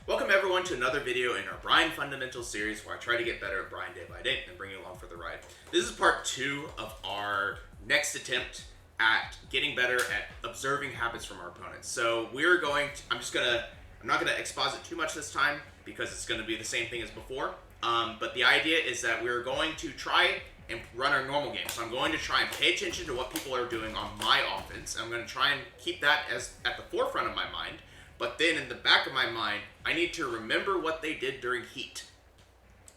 Welcome everyone to another video in our Bryan Fundamentals series where I try to get better at Bryan day by day and bring you along for the ride. This is part 2 of our next attempt at getting better at observing habits from our opponents. So we're going to, I'm not going to exposit too much this time because it's going to be the same thing as before. But the idea is that we're going to try and run our normal game. So I'm going to try and pay attention to what people are doing on my offense. I'm going to try and keep that as at the forefront of my mind. But then in the back of my mind, I need to remember what they did during heat.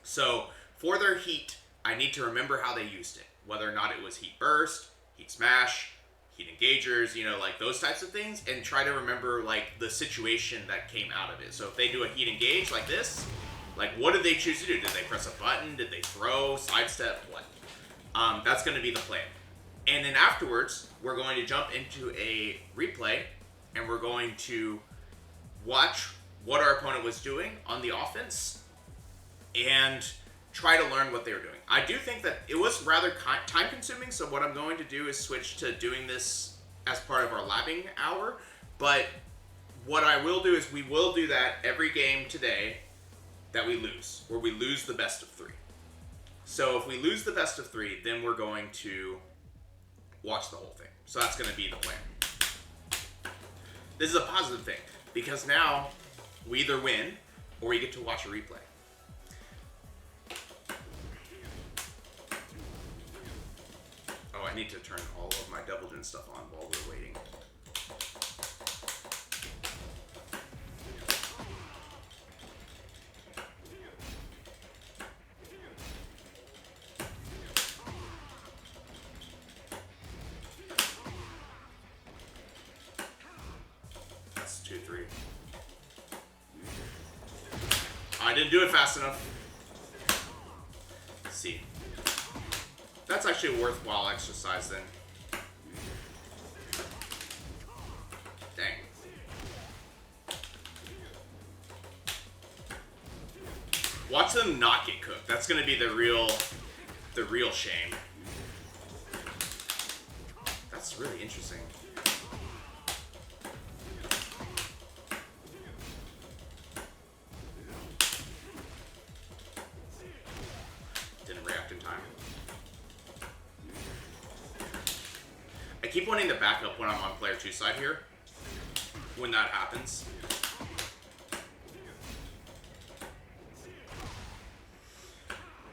So for their heat, I need to remember how they used it. Whether or not it was heat burst, heat smash, heat engagers, like those types of things. And try to remember like the situation that came out of it. So if they do a heat engage like this, like what did they choose to do? Did they press a button? Did they throw, sidestep, what? That's going to be the plan. And then afterwards, we're going to jump into a replay and we're going to watch what our opponent was doing on the offense and try to learn what they were doing. I do think that it was rather time consuming, so what I'm going to do is switch to doing this as part of our labbing hour, but what I will do is we will do that every game today that we lose, where we lose the best of 3. So if we lose the best of 3, then we're going to watch the whole thing. So that's going to be the plan. This is a positive thing, because now we either win or we get to watch a replay. Oh, I need to turn all of my Double Gen stuff on while we're waiting. That's 2-3. I didn't do it fast enough. Let's see. That's actually a worthwhile exercise then. Dang. Watch them not get cooked. That's gonna be the real shame. That's really interesting. Didn't react in time. I keep wanting to back up when I'm on player 2 side here. When that happens.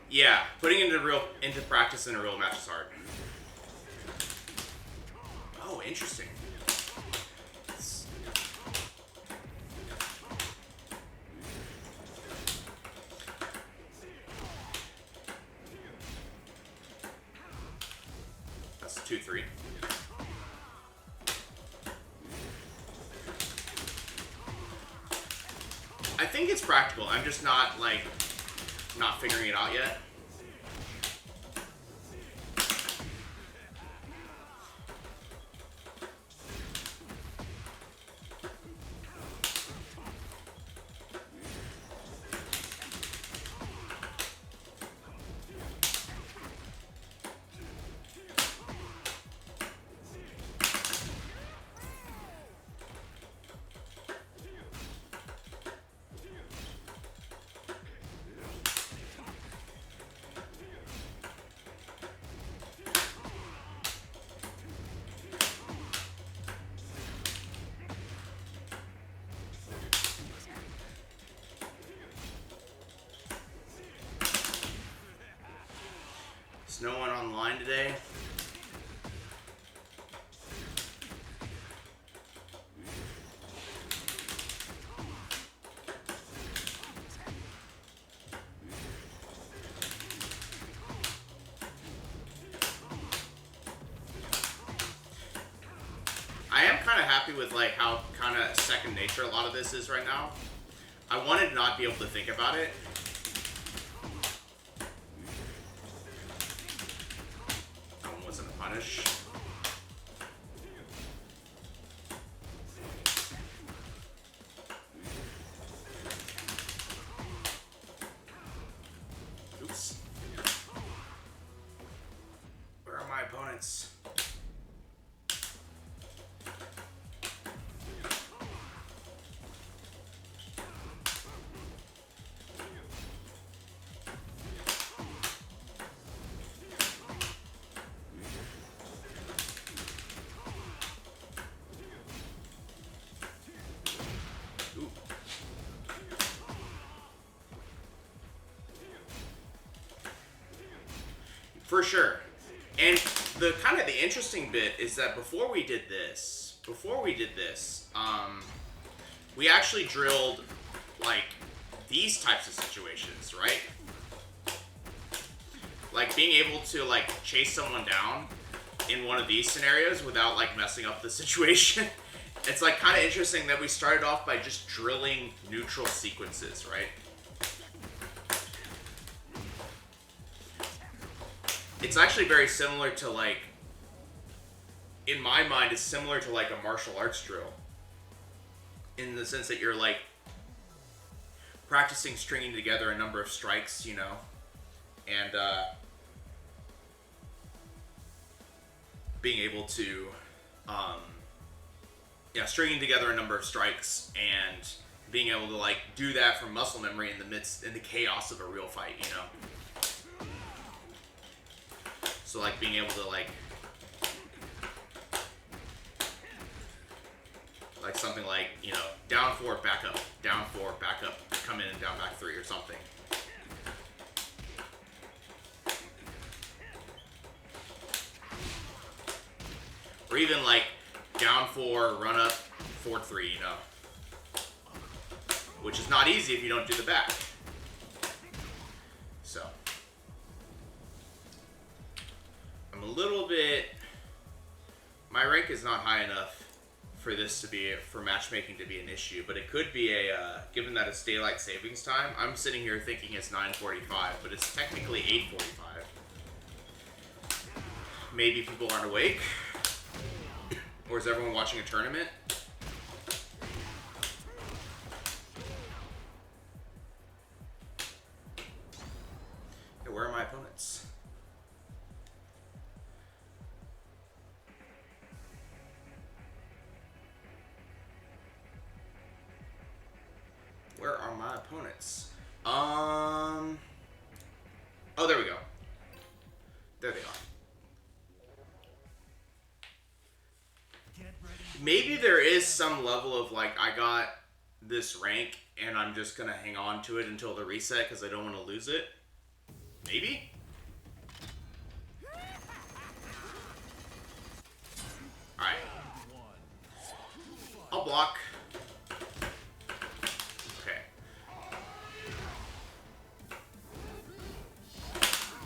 Yeah, putting it into practice in a real match is hard. Oh, interesting. That's 2-3. I think it's practical. I'm just not figuring it out yet. Is no one online today? I am kind of happy with how kind of second nature a lot of this is right now. I wanted to not be able to think about it. That one wasn't a punish. Oops. Where are my opponents? For sure. And the kind of the interesting bit is that before we did this, we actually drilled like these types of situations, right? Like being able to like chase someone down in one of these scenarios without like messing up the situation. It's like kind of interesting that we started off by just drilling neutral sequences, right? It's actually very similar to like, in my mind, it's similar to like a martial arts drill. In the sense that you're like practicing stringing together a number of strikes, you know, and being able to, stringing together a number of strikes and being able to like do that from muscle memory in the chaos of a real fight, you know. So like being able to like something like, you know, down 4, back up, down 4, back up, come in and down back 3 or something. Or even like down 4, run up, forward 3, you know. Which is not easy if you don't do the back. So. I'm a little bit... My rank is not high enough for this to be, for matchmaking to be an issue, but it could be a, given that it's daylight savings time, I'm sitting here thinking it's 9:45, but it's technically 8:45. Maybe people aren't awake. Or is everyone watching a tournament? Hey, where are my opponents? Where are my opponents? Oh, there we go. There they are. Maybe there is some level of like, I got this rank and I'm just gonna hang on to it until the reset because I don't want to lose it. Maybe? Alright. I'll block. Okay.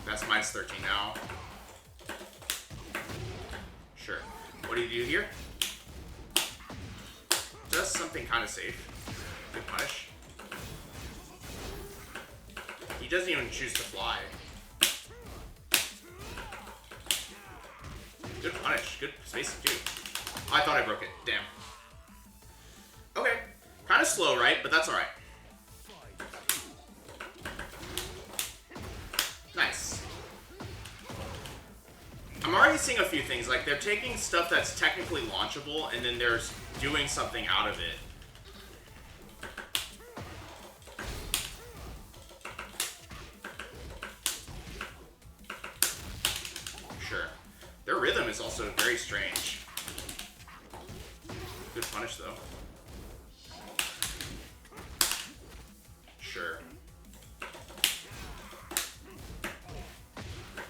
That's -13 now. Sure. What do you do here? Does something kind of safe. Good punish. He doesn't even choose to fly. Good punish. Good spacing too. I thought I broke it. Damn. Okay. Kind of slow, right? But that's alright. Nice. I'm already seeing a few things. Like, they're taking stuff that's technically launchable, and then they're doing something out of it. Sure. Their rhythm is also very strange. Good punish, though. Sure.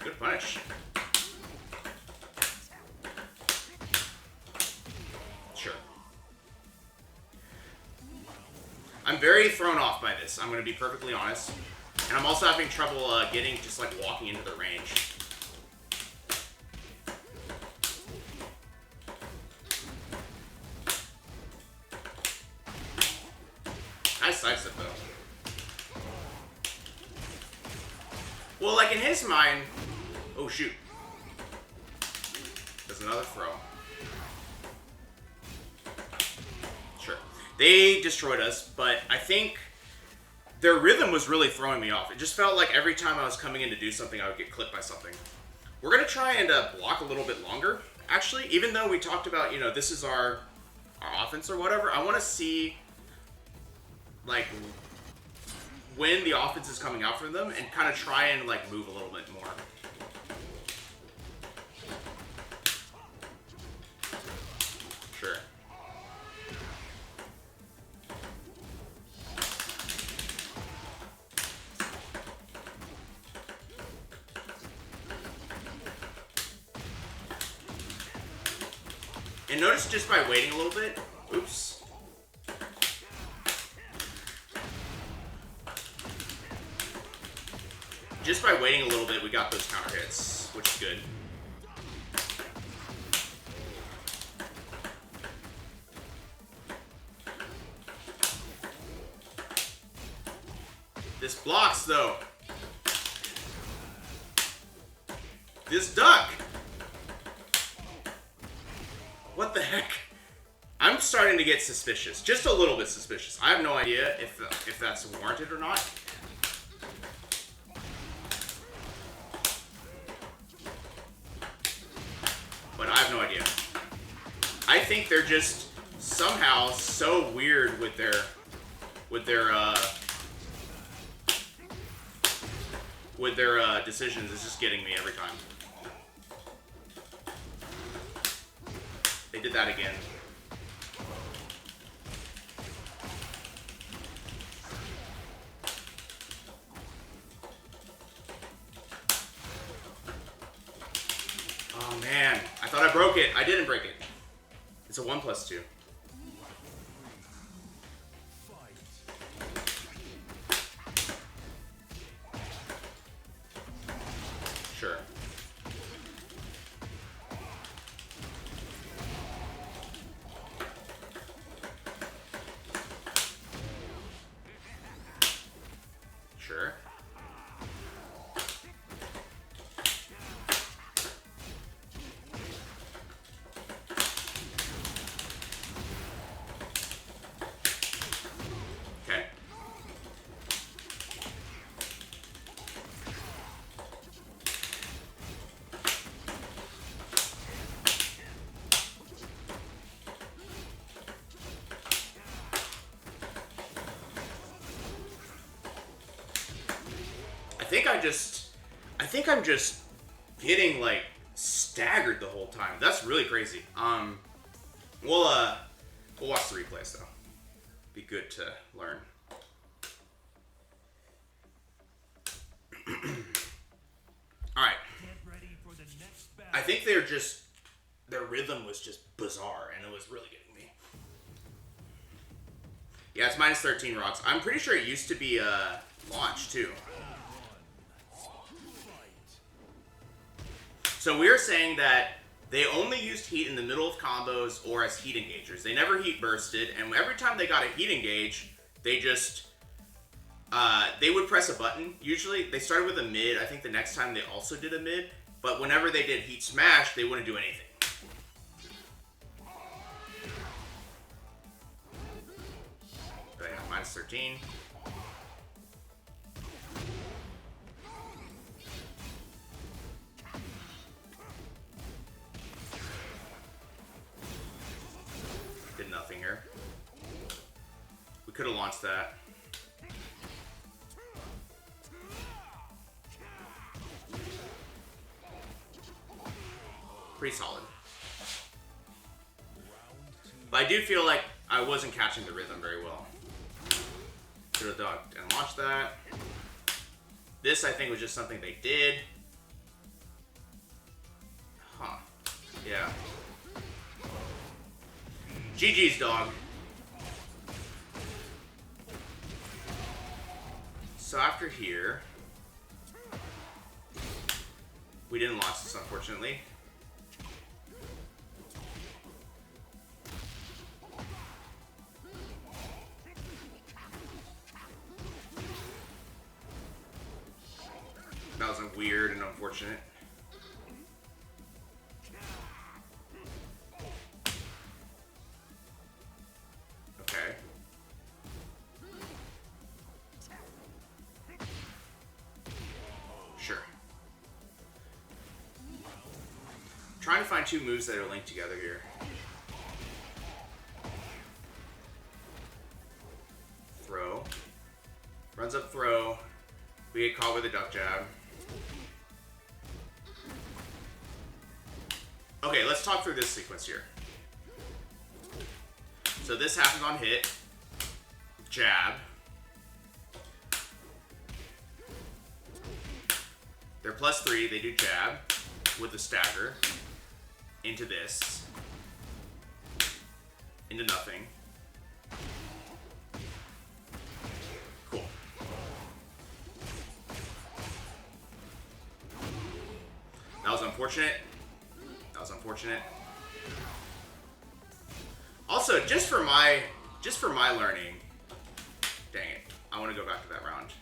Good punish. Sure. I'm very thrown off by this, I'm going to be perfectly honest. And I'm also having trouble getting, just like, walking into the range. Nice sidestep, though. Well, like, in his mind... Oh, shoot. There's another throw. Sure. They destroyed us, but I think their rhythm was really throwing me off. It just felt like every time I was coming in to do something, I would get clipped by something. We're going to try and block a little bit longer, actually. Even though we talked about, you know, this is our offense or whatever, I want to see, like, when the offense is coming out for them and kind of try and, like, move a little bit more. Sure. And notice just by waiting a little bit, oops. Just by waiting a little bit, we got those counter hits, which is good. This blocks, though. This duck! What the heck? I'm starting to get suspicious. Just a little bit suspicious. I have no idea if that's warranted or not. But I have no idea. I think they're just somehow so weird with their decisions. It's just getting me every time. They did that again. Oh man, I thought I broke it. I didn't break it. It's a 1+2. Sure. Sure. Okay. I think I'm just getting like staggered the whole time. That's really crazy. We'll watch the replays though. Be good to learn. All right. I think their rhythm was just bizarre, and it was really getting me. Yeah, it's -13 rocks. I'm pretty sure it used to be launch too. So we're saying that they only used heat in the middle of combos or as heat engagers. They never heat bursted, and every time they got a heat engage, they just they would press a button. Usually, they started with a mid. I think the next time they also did a mid, but whenever they did heat smash, they wouldn't do anything. But yeah, -13. Did nothing here. We could have launched that. Pretty solid. But I do feel like I wasn't catching the rhythm very well. Should have ducked and launched that. This, I think, was just something they did. Huh. Yeah. GG's, dog. So after here, we didn't launch this, unfortunately. That was weird and unfortunate. Okay. Sure. Trying to find two moves that are linked together here. Throw. Runs up throw. We get caught with a duck jab. Okay, let's talk through this sequence here. So this happens on hit. Jab. They're +3, they do jab with the stagger into this. into nothing. Cool. That was unfortunate. That was unfortunate. Also, just for my learning, dang it, I want to go back to that round.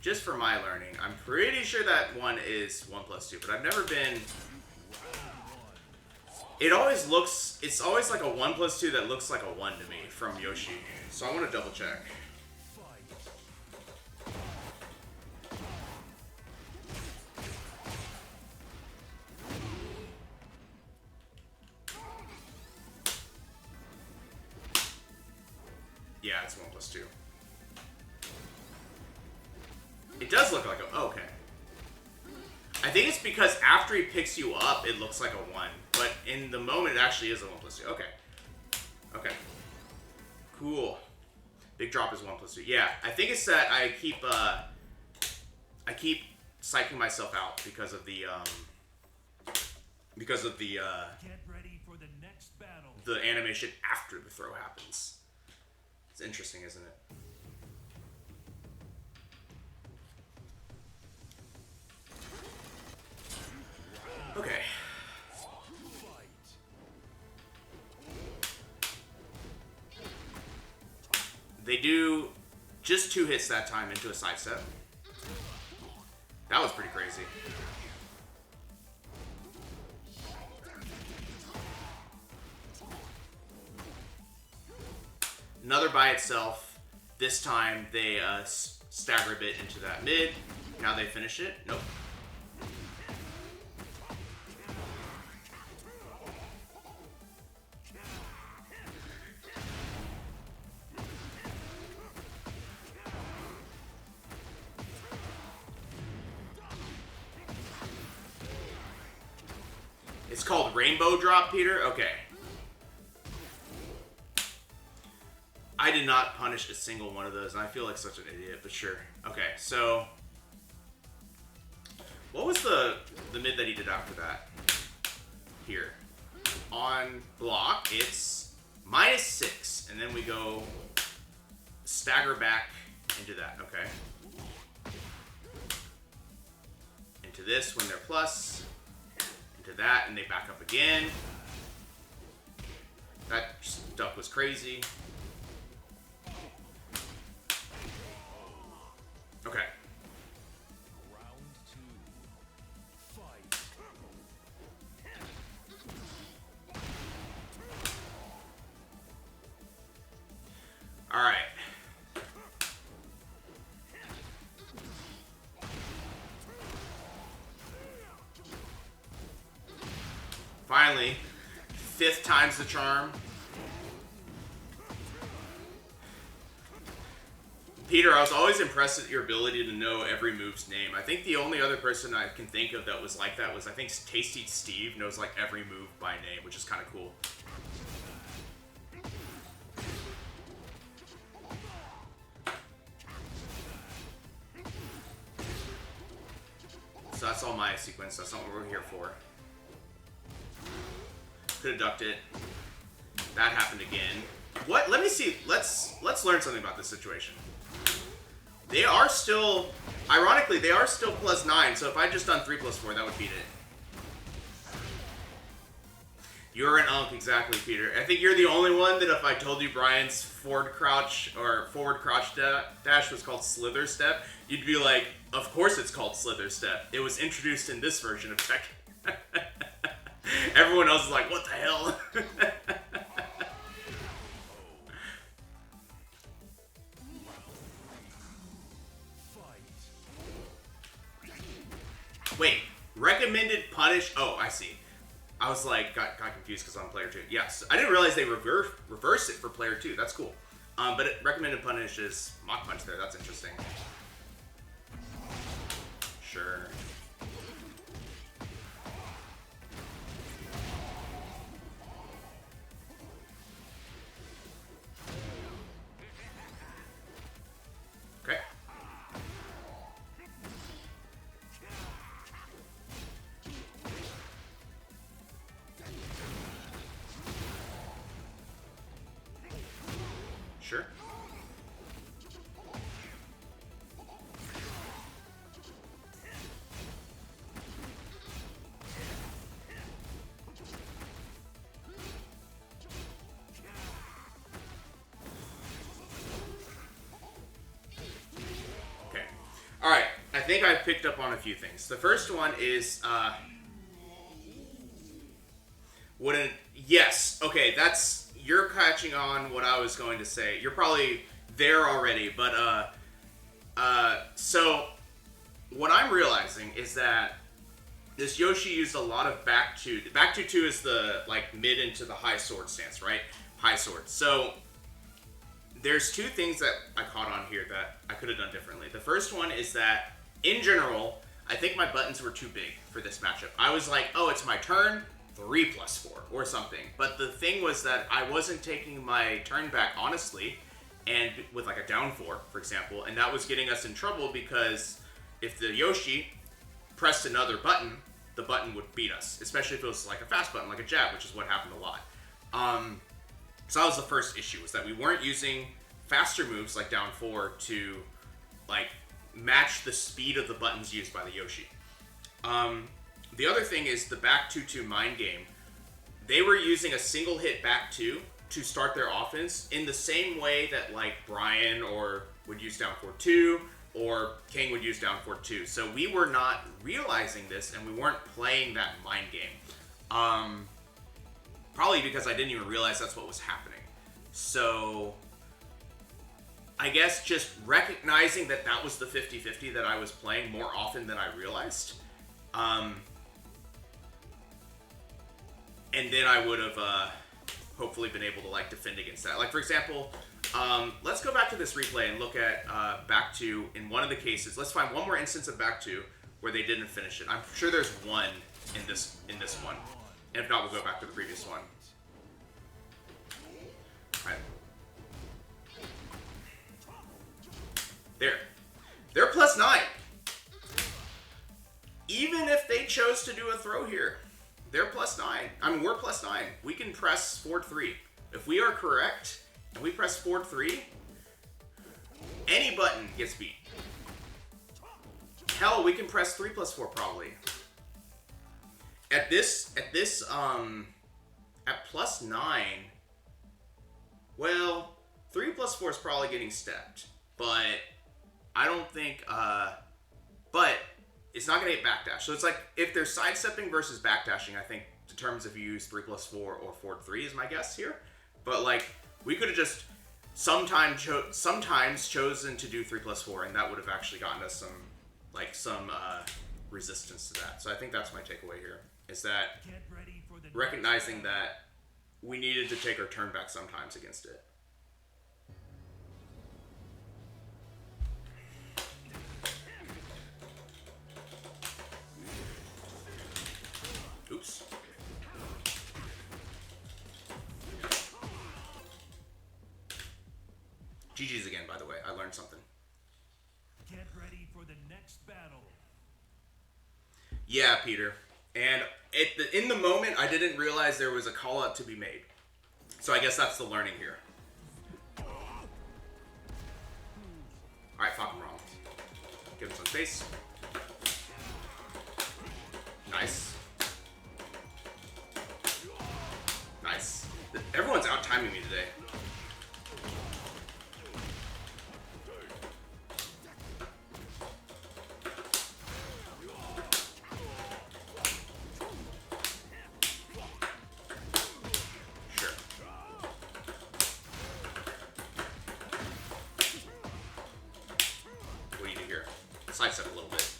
Just for my learning, I'm pretty sure that one is 1+2, but I've never been. It's always like a 1+2 that looks like a 1 to me from Yoshi. So I want to double check. Yeah, it's 1+2. It does look like a, oh, okay. I think it's because after he picks you up, it looks like a 1. But in the moment, it actually is a 1+2. Okay. Okay. Cool. Big drop is 1+2. Yeah, I think it's that I keep psyching myself out because of the Get ready for the next battle. the animation after the throw happens. It's interesting, isn't it? Okay. They do just 2 hits that time into a side step. That was pretty crazy. Another by itself. This time they stagger a bit into that mid. Now they finish it. Nope. It's called Rainbow Drop, Peter? Okay. I did not punish a single one of those, and I feel like such an idiot, but sure. Okay, so... what was the mid that he did after that? Here. On block, it's -6, and then we go stagger back into that, okay. Into this when they're plus. Into that, and they back up again. That stuff was crazy. Okay. Round 2. Fight. All right. Finally, 5th time's the charm. Peter, I was always impressed at your ability to know every move's name. I think the only other person I can think of that was like that was, I think, Tasty Steve knows like every move by name, which is kind of cool. So that's all my sequence. That's not what we're here for. Could have ducked it. That happened again. What? Let me see. Let's learn something about this situation. They are still, ironically, they are still +9. So if I just done 3+4, that would beat it. You're an unk, exactly, Peter. I think you're the only one that if I told you Bryan's forward crouch dash was called Slither Step, you'd be like, of course it's called Slither Step. It was introduced in this version of Tekken. Everyone else is like, what the hell? Wait, recommended punish? Oh, I see. I was like, got confused because I'm player 2. Yes, I didn't realize they reverse it for player 2. That's cool. But recommended punish is Mach Punch there. That's interesting. Sure. Okay. Sure. Okay. Alright, I think I've picked up on a few things. The first one is, wouldn't... Yes, okay, that's... You're catching on what I was going to say. You're probably there already, but, so... What I'm realizing is that this Yoshi used a lot of back two. Back two is the, like, mid into the high sword stance, right? High sword. So... There's two things that I caught on here that I could have done differently. The first one is that, in general, I think my buttons were too big for this matchup. I was like, oh, it's my turn, 3+4, or something. But the thing was that I wasn't taking my turn back honestly, and with like a down 4, for example, and that was getting us in trouble because if the Yoshi pressed another button, the button would beat us, especially if it was like a fast button, like a jab, which is what happened a lot. So that was the first issue, was that we weren't using faster moves like down 4 to like match the speed of the buttons used by the Yoshi. The other thing is the back 2-2 mind game. They were using a single hit back 2 to start their offense in the same way that like Bryan or would use down 4-2 or King would use down 4-2. So we were not realizing this and we weren't playing that mind game. Probably because I didn't even realize that's what was happening. So, I guess just recognizing that that was the 50-50 that I was playing more often than I realized. And then I would have hopefully been able to like defend against that. Like for example, let's go back to this replay and look at back 2 in one of the cases. Let's find one more instance of back 2 where they didn't finish it. I'm sure there's one in this one. And if not, we'll go back to the previous one. Alright. There. They're +9. Even if they chose to do a throw here, they're +9. I mean, we're +9. We can press forward 3. If we are correct, and we press forward 3, any button gets beat. Hell, we can press 3+4 probably. At +9, well, 3+4 is probably getting stepped, but I don't think, but it's not going to get backdash. So it's like, if they're sidestepping versus backdashing, I think determines if you use 3+4 or forward 3 is my guess here. But like, we could have just sometimes chosen to do 3+4, and that would have actually gotten us some resistance to that. So I think that's my takeaway here, is that recognizing that we needed to take our turn back sometimes against it. Oops. GG's again, by the way. I learned something. Get ready for the next battle. Yeah, Peter. And in the moment, I didn't realize there was a call out to be made. So I guess that's the learning here. Alright, fuck him wrong. Give him some space. Nice. Nice. Everyone's out-timing me today. Sidestep a little bit.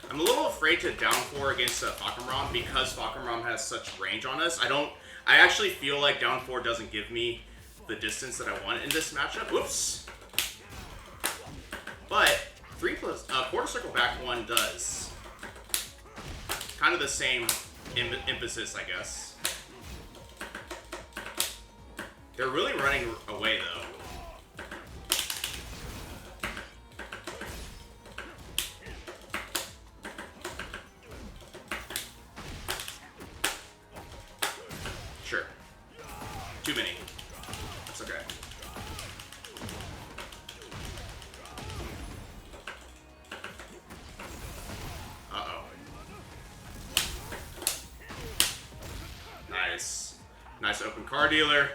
I'm a little afraid to down 4 against Fakamram because Fakamram has such range on us. I actually feel like down 4 doesn't give me the distance that I want in this matchup. Whoops. But quarter circle back 1 does. Kind of the same emphasis, I guess. They're really running away, though. Too many. That's okay. Uh-oh. Nice. Nice open car dealer.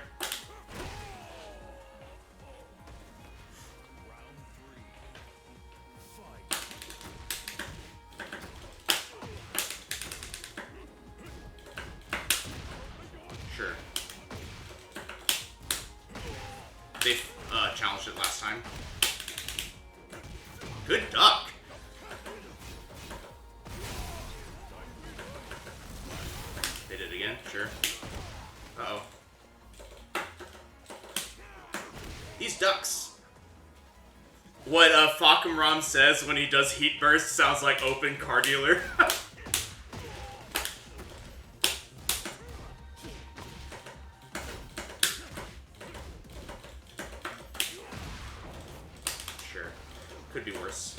Sure. They challenged it last time. Good duck. They did it again? Sure. Uh-oh. These ducks. What Fakumram says when he does heat burst sounds like open car dealer. Sure. Could be worse.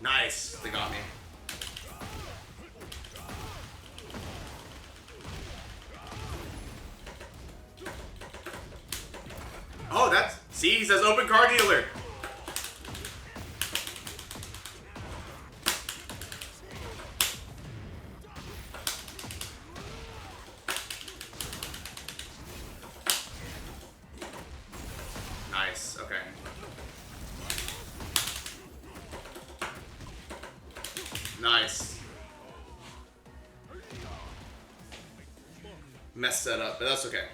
Nice. They got me. Oh, that's... See, he says open car dealer. Nice, okay. Nice. Messed that up, but that's okay.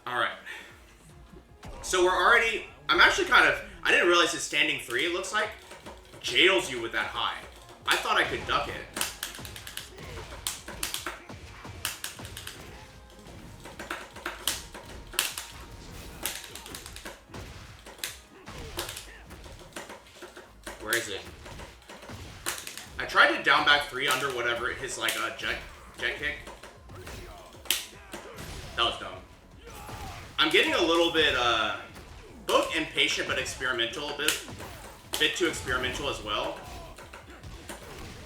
Alright. So we're already... I'm actually kind of... I didn't realize it's standing 3, it looks like. Jails you with that high. I thought I could duck it. Where is it? I tried to down back 3 under whatever his like jet kick. That was dumb. I'm getting a little bit both impatient but experimental, a bit too experimental as well.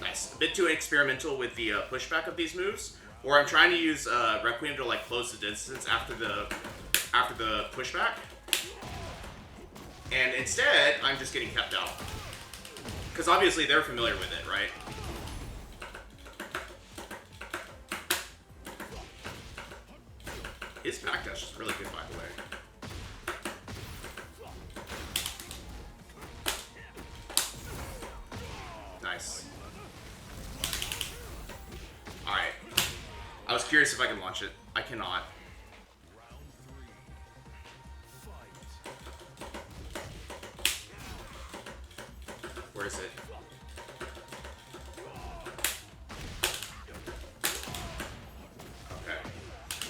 Nice, a bit too experimental with the pushback of these moves. Or I'm trying to use Requiem to like close the distance after the pushback, and instead I'm just getting kept out. Because obviously they're familiar with it, right? His backdash is really good, by the way. Nice. Alright. I was curious if I can launch it. I cannot. Where is it? Okay.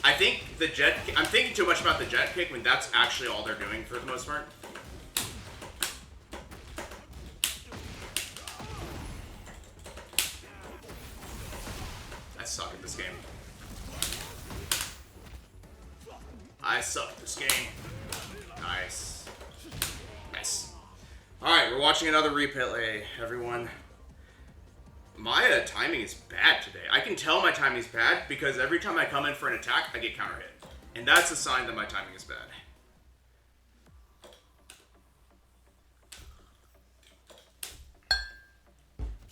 I think the jet... I'm thinking too much about the jet kick when that's actually all they're doing for the most part. I suck at this game. I suck at this game. Nice. Nice. Alright, we're watching another replay, everyone. My timing is bad today. I can tell my timing is bad because every time I come in for an attack, I get counter hit. And that's a sign that my timing is bad.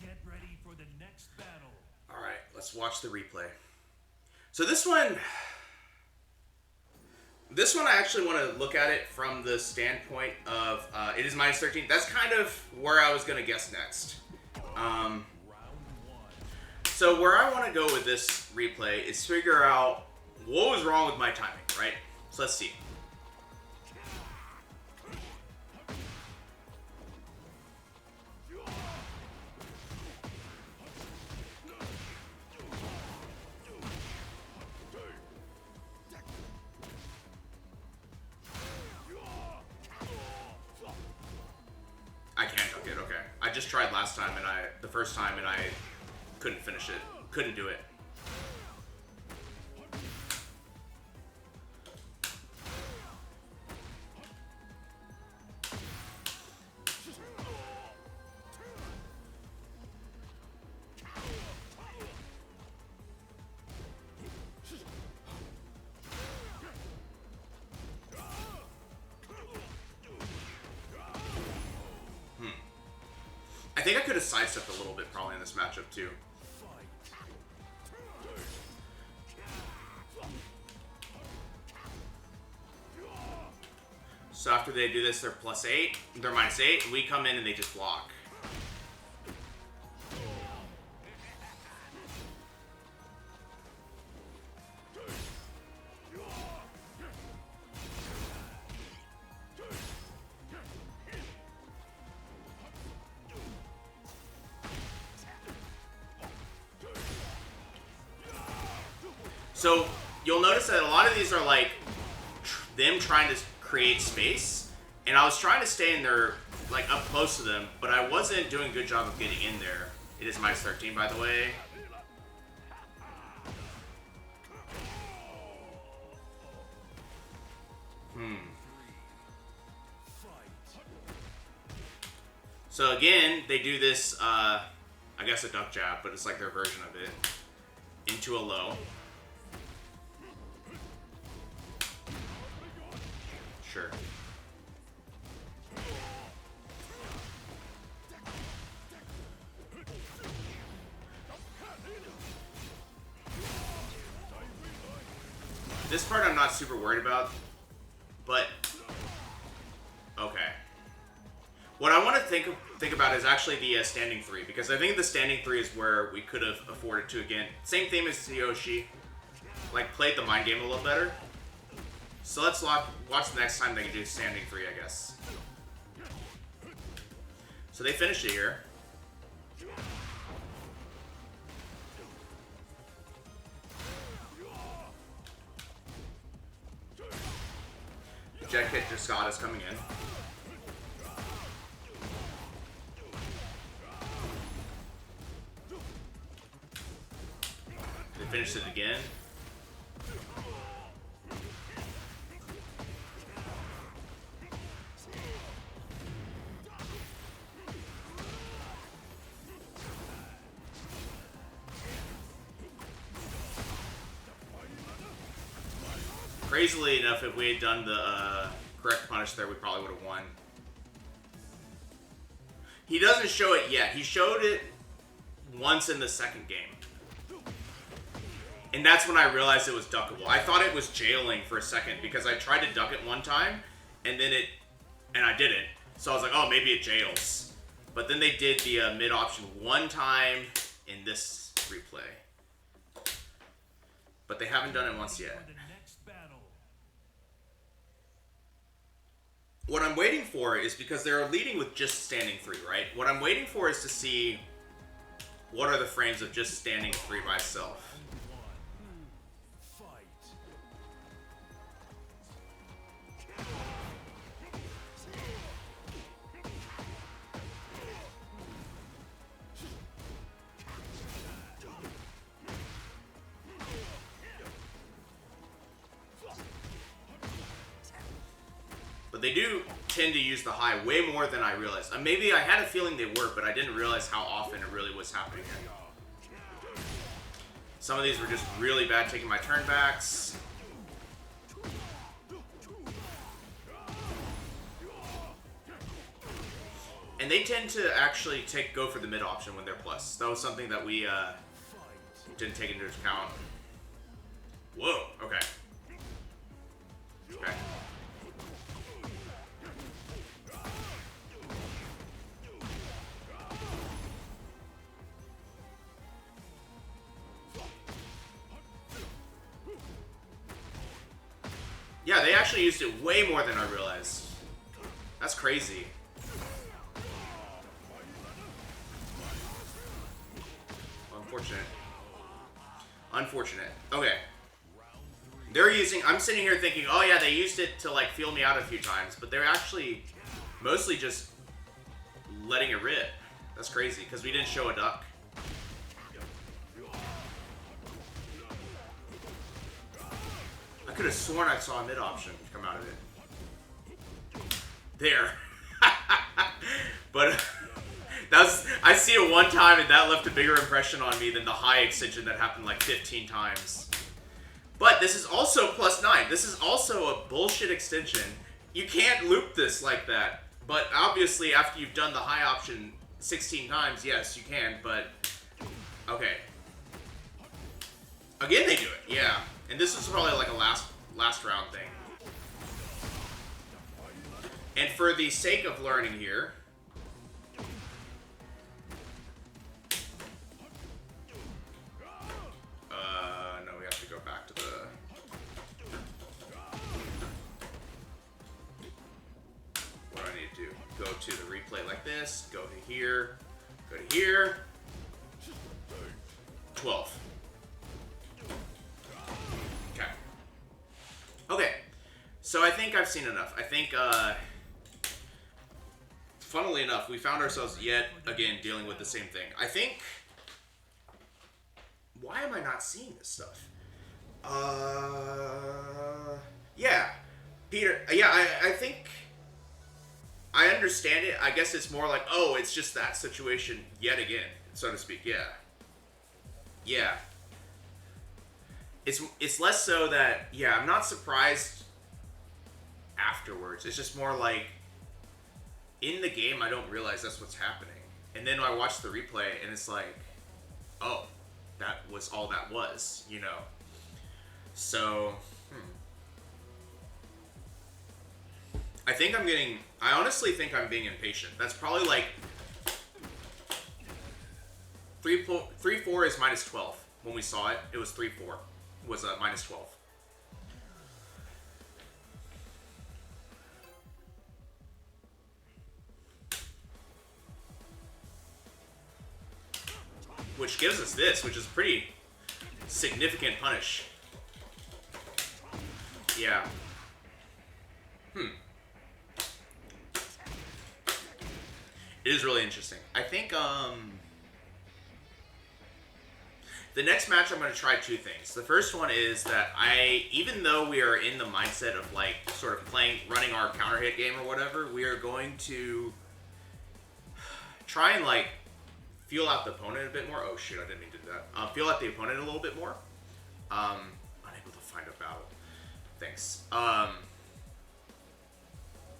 Get ready for the next battle. Alright, let's watch the replay. So this one I actually want to look at it from the standpoint of it is minus 13. That's kind of where I was going to guess next. So where I want to go with this replay is figure out what was wrong with my timing, right? So let's see. I can't duck it, okay. I just tried last time and the first time and I couldn't finish it. Couldn't do it. I think I could have sidestepped a little bit probably in this matchup too. So after they do this, they're +8. They're -8. And we come in and they just block. So you'll notice that a lot of these are like them trying to create space, and I was trying to stay in there, like up close to them, but I wasn't doing a good job of getting in there. It is -13, by the way. So again, they do this, I guess a duck jab, but it's like their version of it. Into a low. Sure. This part I'm not super worried about, but okay. What I want to think about is actually the standing 3, because I think the standing 3 is where we could have afforded to, again, same theme as Yoshi, like played the mind game a little better. So let's watch the next time they can do standing 3, I guess. So they finished it here. Jet Kit just got us coming in. They finished it again. Crazily enough, if we had done the correct punish there, we probably would have won. He doesn't show it yet. He showed it once in the second game. And that's when I realized it was duckable. I thought it was jailing for a second because I tried to duck it one time, and I didn't. So I was like, oh, maybe it jails. But then they did the mid option one time in this replay. But they haven't done it once yet. What I'm waiting for is, because they're leading with just standing 3, right? What I'm waiting for is to see what are the frames of just standing 3 by itself. But they do tend to use the high way more than I realized. Maybe I had a feeling they were, but I didn't realize how often it really was happening. Some of these were just really bad taking my turnbacks. And they tend to actually go for the mid option when they're plus. That was something that we didn't take into account. Whoa, okay. Okay. Yeah, they actually used it way more than I realized. That's crazy. Unfortunate. Unfortunate. Okay. They're using... I'm sitting here thinking, oh yeah, they used it to like feel me out a few times, but they're actually mostly just letting it rip. That's crazy, because we didn't show a duck. I could have sworn I saw a mid option come out of it. There. But I see it one time, and that left a bigger impression on me than the high extension that happened like 15 times. But this is also +9. This is also a bullshit extension. You can't loop this like that. But obviously, after you've done the high option 16 times, yes, you can, but... Okay. Again, they do it, yeah. And this is probably like a last round thing. And for the sake of learning here... no, we have to go back to the... What do I need to do? Go to the replay like this, go to here, go to here. 12. Okay. Okay. So I think I've seen enough. I think, funnily enough, we found ourselves yet again dealing with the same thing. I think... Why am I not seeing this stuff? Yeah. Peter, yeah, I think... I understand it. I guess it's more like, oh, it's just that situation yet again, so to speak. Yeah. Yeah. It's less so that, yeah, I'm not surprised afterwards. It's just more like, in the game, I don't realize that's what's happening. And then I watch the replay, and it's like, oh, that was all that was, you know? So, I honestly think I'm being impatient. That's probably like 3-4 is minus 12. When we saw it, it was 3-4 was minus 12. Which gives us this, which is pretty significant punish. Yeah. It is really interesting. I think, the next match I'm going to try two things. The first one is that even though we are in the mindset of, like, sort of running our counter hit game or whatever, we are going to try and, like, feel out the opponent a bit more. Oh, shoot, I didn't mean to do that. Feel out the opponent a little bit more. Unable to find a battle. Thanks.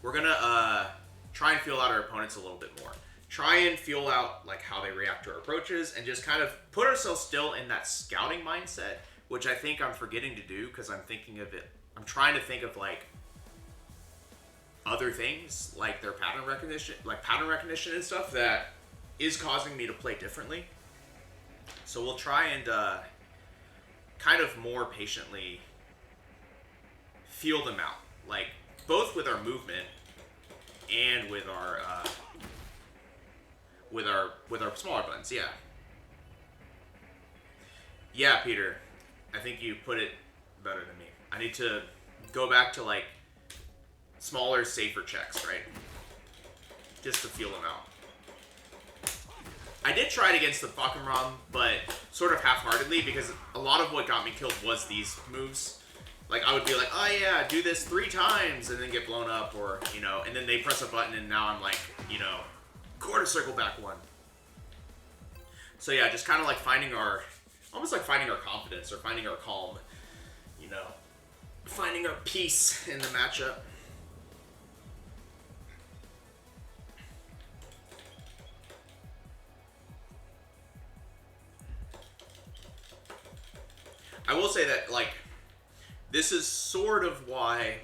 We're going to try and feel out our opponents a little bit more. Try and feel out like how they react to our approaches, and just kind of put ourselves still in that scouting mindset, which I think I'm forgetting to do because I'm thinking of it. I'm trying to think of like other things, like their pattern recognition and stuff that is causing me to play differently. So we'll try and kind of more patiently feel them out, like both with our movement and with our smaller buttons. Yeah. Yeah, Peter. I think you put it better than me. I need to go back to like smaller, safer checks, right? Just to feel them out. I did try it against the Bakuram, but sort of half-heartedly, because a lot of what got me killed was these moves. Like, I would be like, oh yeah, do this 3 times, and then get blown up, or, you know, and then they press a button, and now I'm like, you know, quarter circle back 1. So yeah, just kind of like almost like finding our confidence, or finding our calm, you know, finding our peace in the matchup. I will say that, like, this is sort of why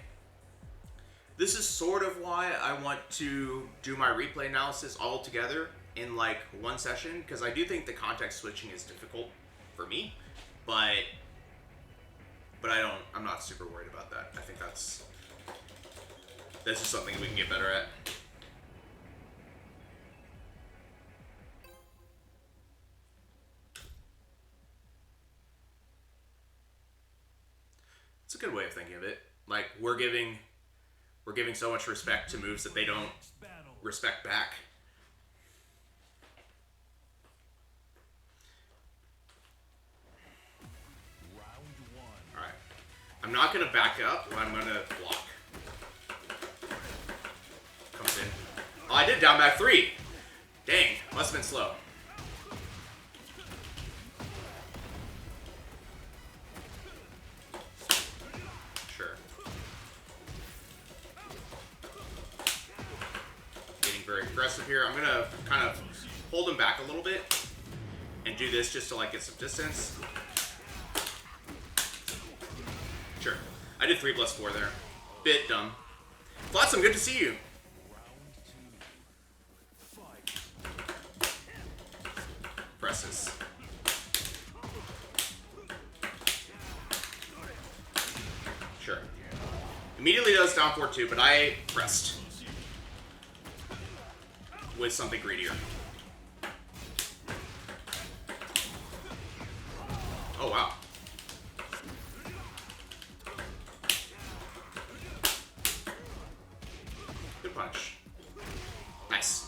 I want to do my replay analysis all together in like one session, because I do think the context switching is difficult for me, but I'm not super worried about that. I think that's just something we can get better at. It's a good way of thinking of it. Like, we're giving so much respect to moves that they don't respect back. Alright. I'm not gonna back up, but I'm gonna block. Comes in. Oh, I did down back 3! Dang, must have been slow. Very aggressive here. I'm gonna kind of hold him back a little bit and do this just to like get some distance. Sure. I did 3+4 there. Bit dumb. Flotsam, good to see you. Presses. Sure. Immediately does down 4-2, but I pressed with something greedier. Oh, wow. Good punch. Nice.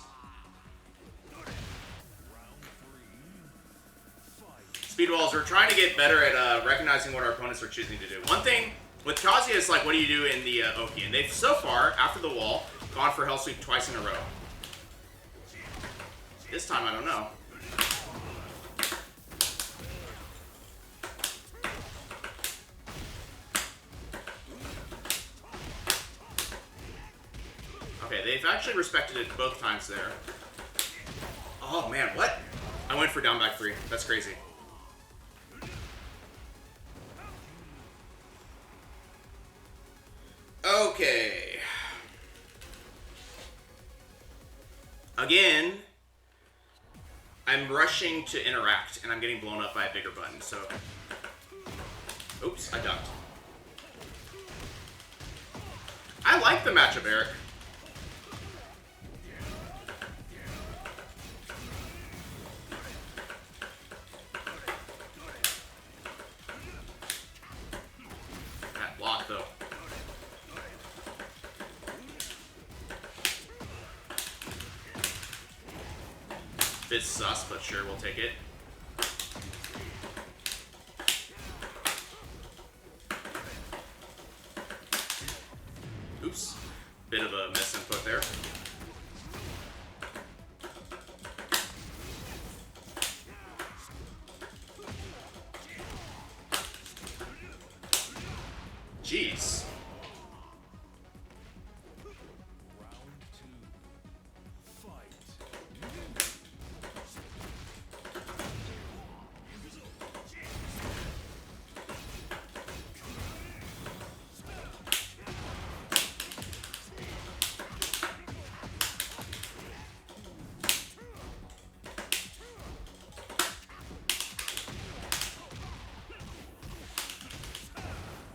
Speed walls, we're trying to get better at recognizing what our opponents are choosing to do. One thing with Kazuya is like, what do you do in the Oki? And they've so far, after the wall, gone for Hell Sweep twice in a row. This time, I don't know. Okay, they've actually respected it both times there. Oh man, what? I went for down back 3. That's crazy. Okay. Again, I'm rushing to interact, and I'm getting blown up by a bigger button, so... Oops, I ducked. I like the matchup, Eric. That block, though. Bit sus, but sure, we'll take it. Oops. Bit of a misinput there. Jeez.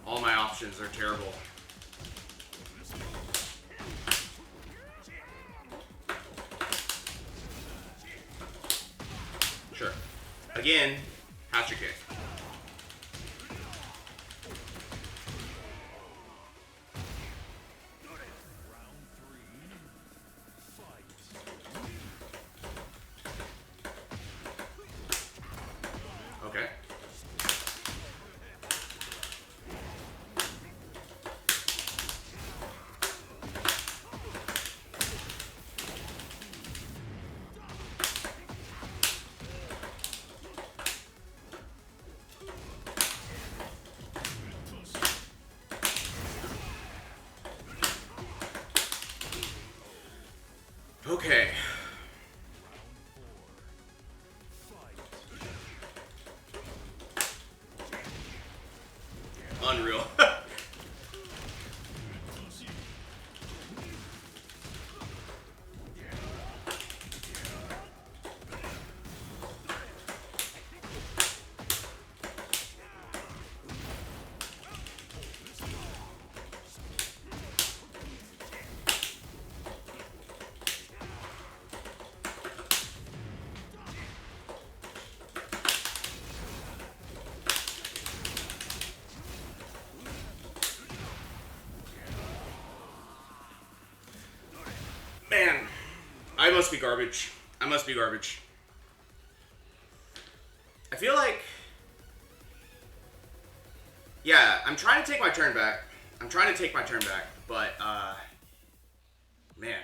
All my options are terrible. Sure. Again, hatchet kick. Okay. Okay. Unreal. Man, I must be garbage. I must be garbage. I feel like... Yeah, I'm trying to take my turn back. But, man.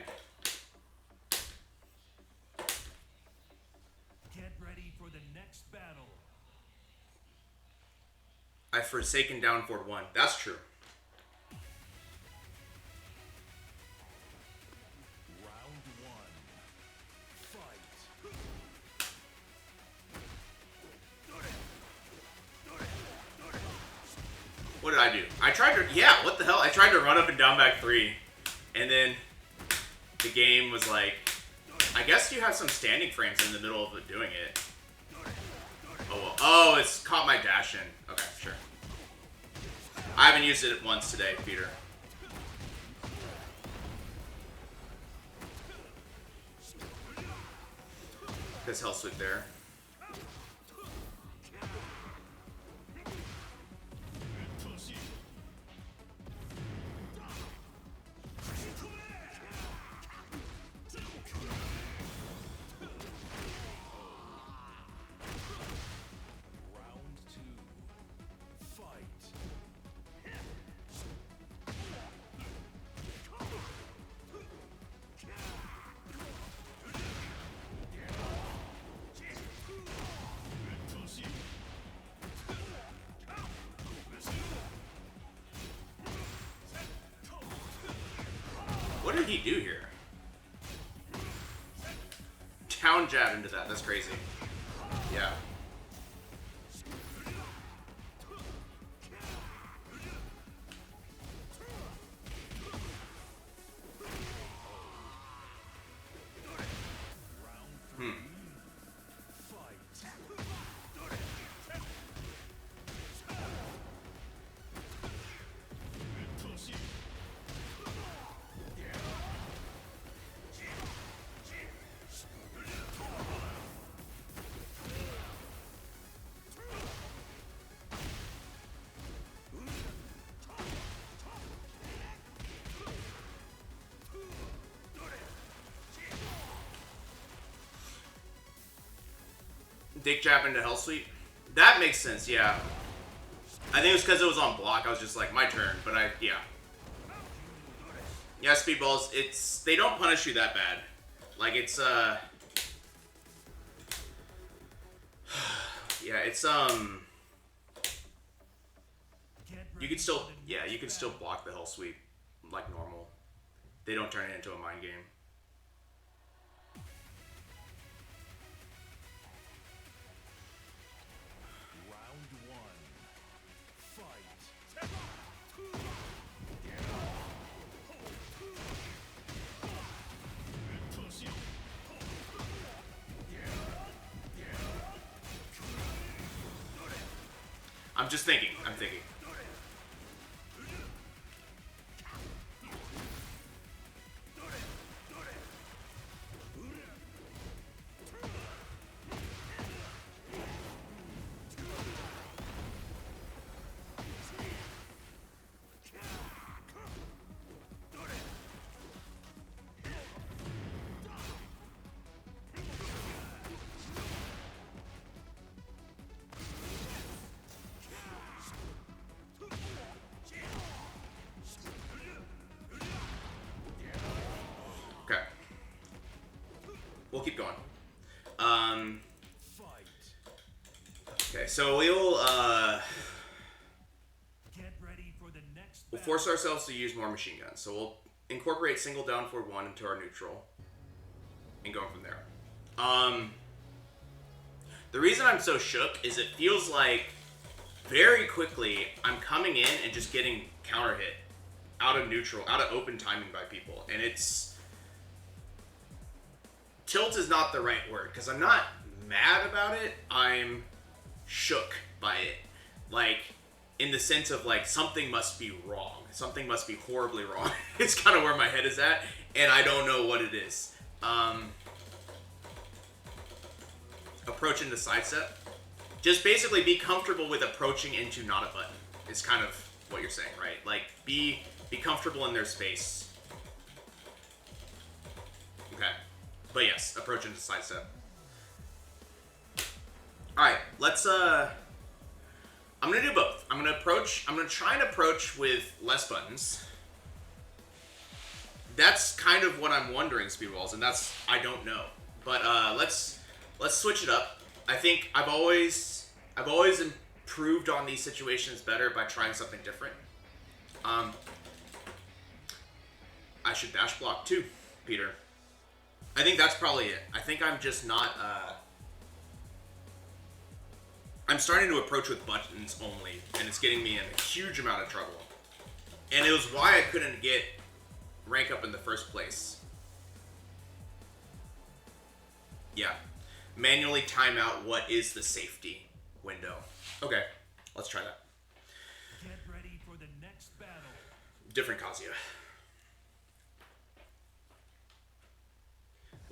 Get ready for the next battle. I've forsaken down forward 1. That's true. Round 1. What did I do? I tried to, yeah, what the hell? I tried to run up and down back 3, and then the game was like, I guess you have some standing frames in the middle of it doing it. Oh, well. Oh, it's caught my dash in. Okay, sure. I haven't used it once today, Peter. This hell sweep there. What did he do here? Down jab into that. That's crazy. Yeah. Dick jab into hell sweep. That makes sense, yeah. I think it was because it was on block. I was just like, my turn, but yeah. Yeah, speedballs, they don't punish you that bad. Like, it's, yeah, it's, you can still, yeah, you can still block the hell sweep like normal. They don't turn it into a mind game. I'm just thinking. I'm thinking. We'll keep going. Okay, so we'll force ourselves to use more machine guns. So we'll incorporate single down for 1 into our neutral, and go from there. The reason I'm so shook is it feels like very quickly I'm coming in and just getting counter hit out of neutral, out of open timing by people, and it's. Tilt is not the right word, because I'm not mad about it, I'm shook by it. Like, in the sense of, like, something must be wrong. Something must be horribly wrong. It's kind of where my head is at, and I don't know what it is. Approach into sidestep. Just basically be comfortable with approaching into not a button. Is kind of what you're saying, right? Like, be comfortable in their space. Okay. But yes, approach into sidestep. Alright, let's, I'm gonna do both. I'm gonna try and approach with less buttons. That's kind of what I'm wondering, Speedballs, and that's, I don't know. But, let's switch it up. I think I've always improved on these situations better by trying something different. I should dash block too, Peter. I think that's probably it. I think I'm just not, I'm starting to approach with buttons only, and it's getting me in a huge amount of trouble. And it was why I couldn't get rank up in the first place. Yeah. Manually time out what is the safety window. Okay, let's try that. Get ready for the next battle. Different Kazuya.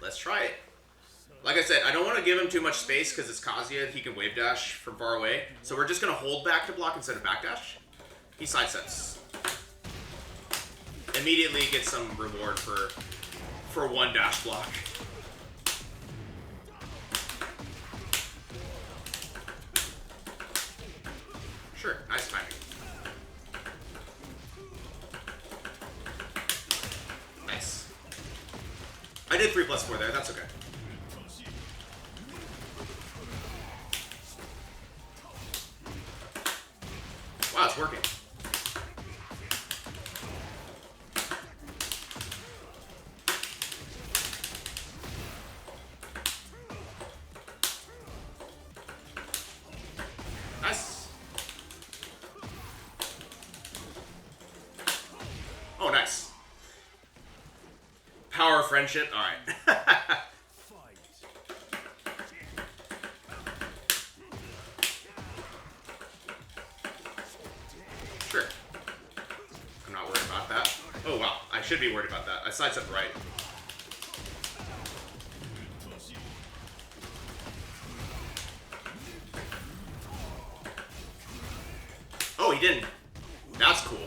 Let's try it. Like I said, I don't want to give him too much space because it's Kazuya. He can wave dash from far away. So we're just going to hold back to block instead of backdash. He sidesteps. Immediately gets some reward for one dash block. Sure, nice timing. Nice. I did 3+4 there, that's okay. Wow, it's working. Nice. Oh, nice. Power of friendship. All right. Sure. I'm not worried about that. Oh, wow. I should be worried about that. I sidestepped right. Oh, he didn't. That's cool.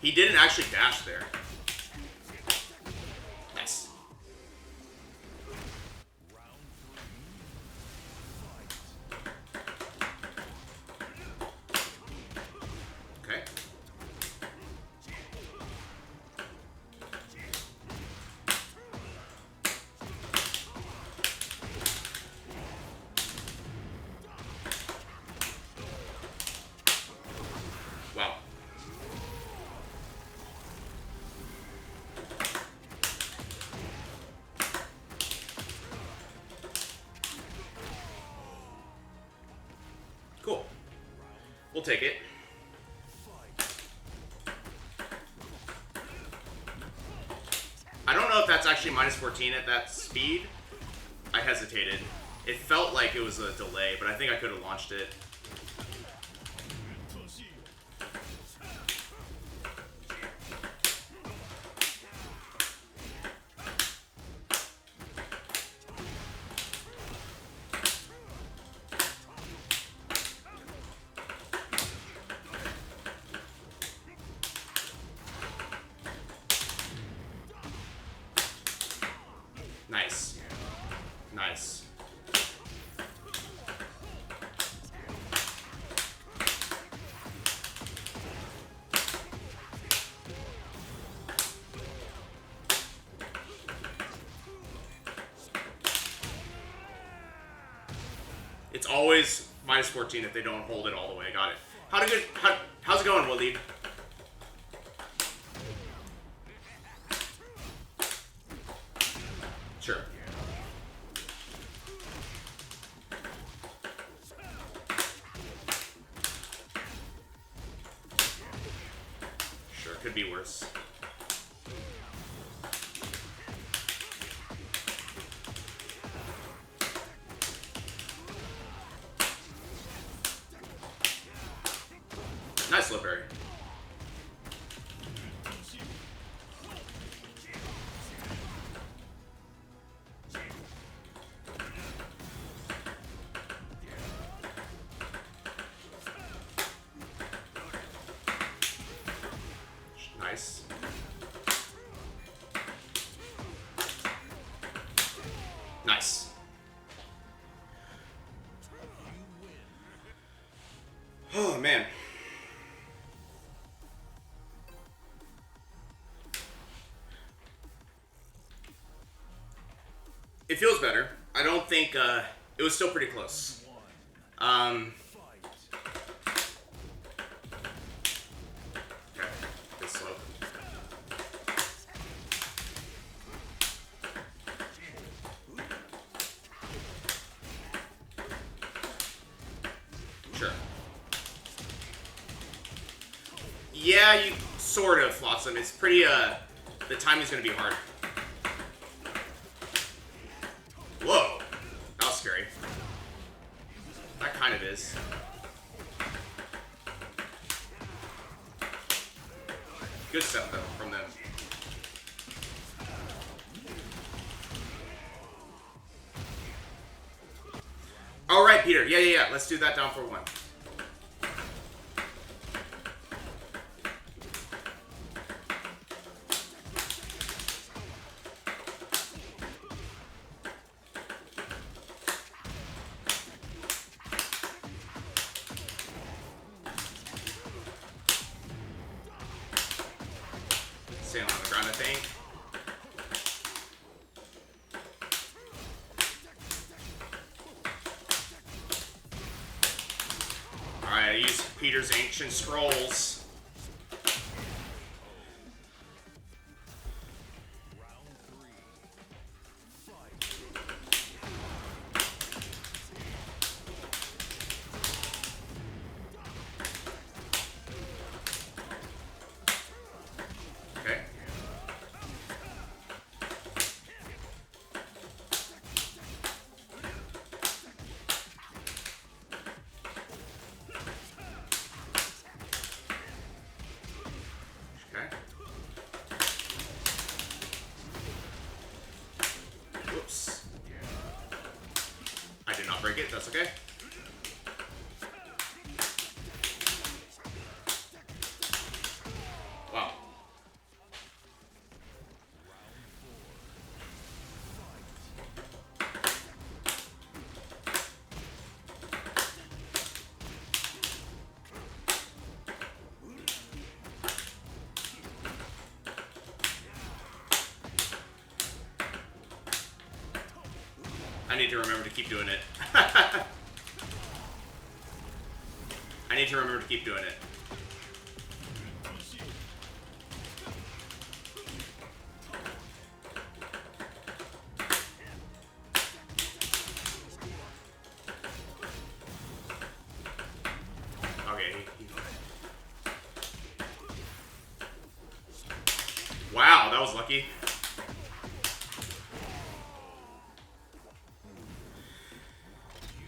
He didn't actually dash there. Nice. Okay. Wow. Cool. We'll take it. I don't know if that's actually -14 at that speed. I hesitated. It felt like it was a delay, but I think I could have launched it. Nice. Nice. It's always -14 if they don't hold it all the way. Got it. How's it going, Waleed? Sure. Sure, could be worse. Nice low parry. Nice. Nice. Oh, man. It feels better. I don't think, it was still pretty close. Okay, it's slow. Sure. Yeah, you sort of, Flotsam. It's pretty, the timing's gonna be hard. Whoa. That was scary. That kind of is. Good stuff, though, from them. All right, Peter. Yeah. Let's do that down for one. Staying on the ground, I think. Alright, I use Peter's ancient scrolls. Okay. Whoops. I did not break it, that's okay. Wow. I need to remember to keep doing it. I need to remember to keep doing it. Okay. Wow, that was lucky.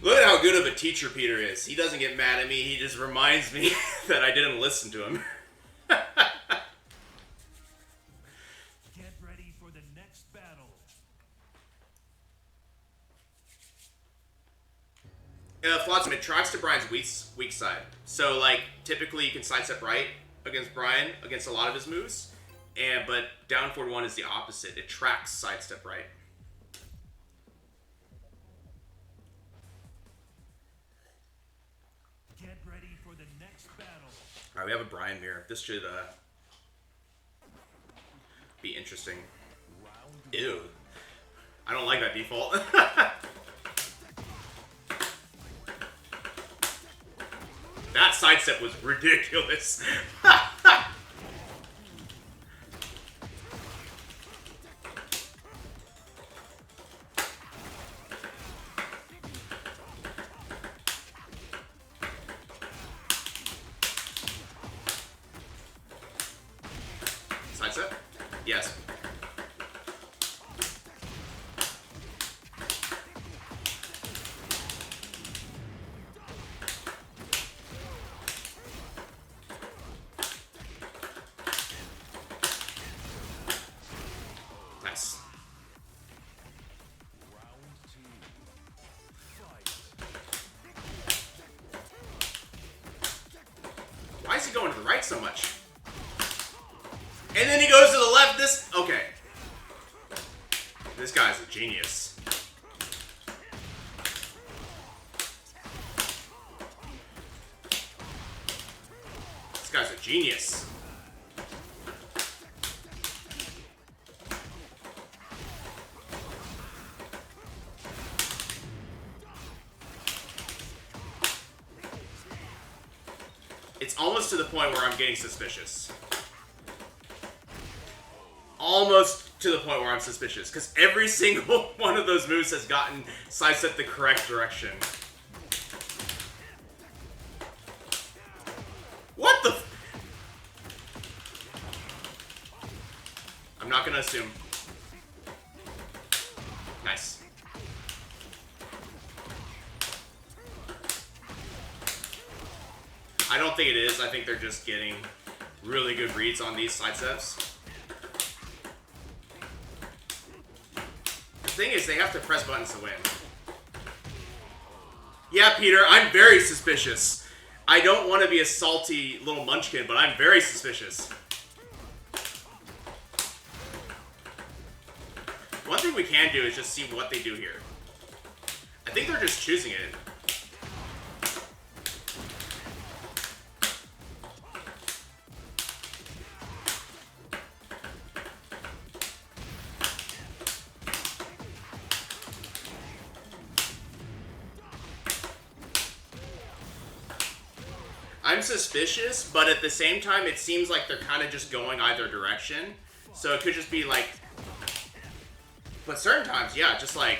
Look at how good of a teacher Peter is. He doesn't get mad at me, he just reminds me that I didn't listen to him. Get ready for the next battle. Flotsam, it tracks to Bryan's weak side. So, like, typically you can sidestep right against Bryan, against a lot of his moves. But down forward 1 is the opposite. It tracks sidestep right. Get ready for the next battle. Alright, we have a Bryan mirror. This should be interesting. Ew. I don't like that default. That sidestep was ridiculous. Sidestep? Yes. Nice. Why is he going to the right so much? And then he goes to the left. Okay. This guy's a genius. This guy's a genius. It's almost to the point where I'm getting suspicious. Almost to the point where I'm suspicious, because every single one of those moves has gotten sidestep the correct direction. What the? not gonna assume. Nice. I don't think it is. I think they're just getting really good reads on these sidesteps. The thing is, they have to press buttons to win. Yeah, Peter, I'm very suspicious. I don't want to be a salty little munchkin, but I'm very suspicious. One thing we can do is just see what they do here. I think they're just choosing it. I'm suspicious, but at the same time, it seems like they're kind of just going either direction. So it could just be like... But certain times, yeah, just like...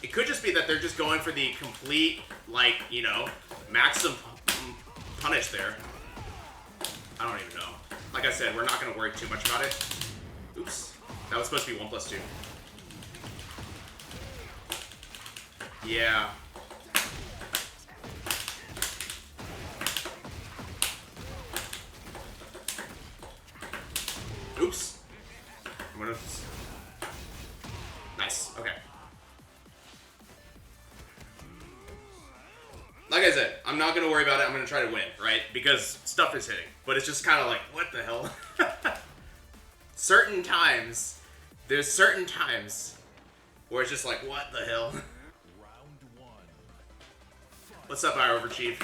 It could just be that they're just going for the complete, like, you know, maximum punish there. I don't even know. Like I said, we're not going to worry too much about it. Oops. That was supposed to be 1+2. Yeah. Oops. I'm gonna... Nice. Okay. Like I said, I'm not gonna worry about it. I'm gonna try to win, right? Because stuff is hitting. But it's just kind of like, what the hell? Certain times, there's certain times where it's just like, what the hell? What's up, our Overchief?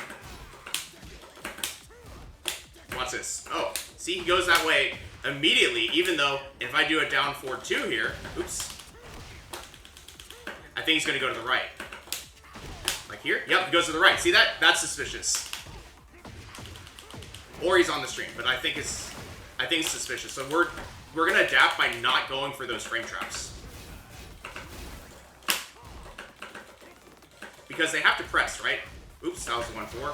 Watch this. Oh, see, he goes that way immediately, even though if I do it down 4-2 here, oops, I think he's going to go to the right. Like here? Yep, he goes to the right. See that? That's suspicious. Or he's on the stream, but I think it's suspicious. So we're going to adapt by not going for those frame traps. Because they have to press, right? Oops, that was 1-4.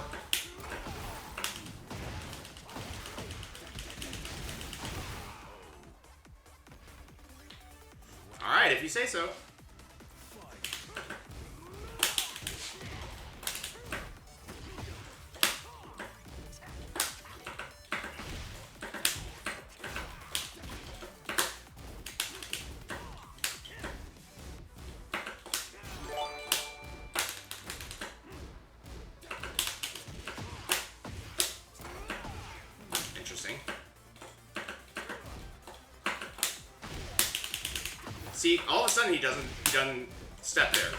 Alright, if you say so. Interesting. See, all of a sudden he doesn't step there.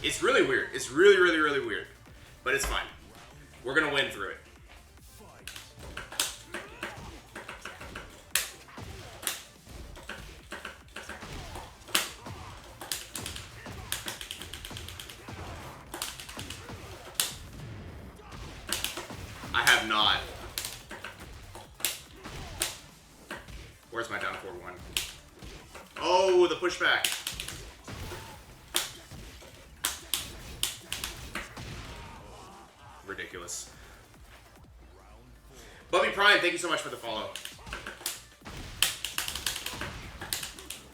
It's really weird. It's really, really, really weird. But it's fine. We're gonna win through it. I have not. Where's my down 4-1? Oh, the pushback. Ridiculous. Bubby Prime, thank you so much for the follow.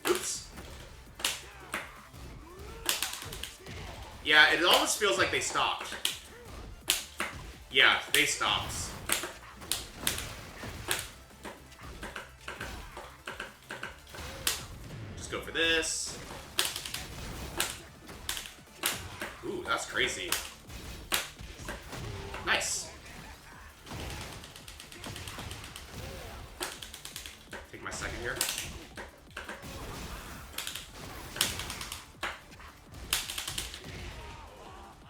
Oops. Yeah, it almost feels like they stopped. Yeah, they stopped. Just go for this. Ooh, that's crazy. Nice. Take my second here.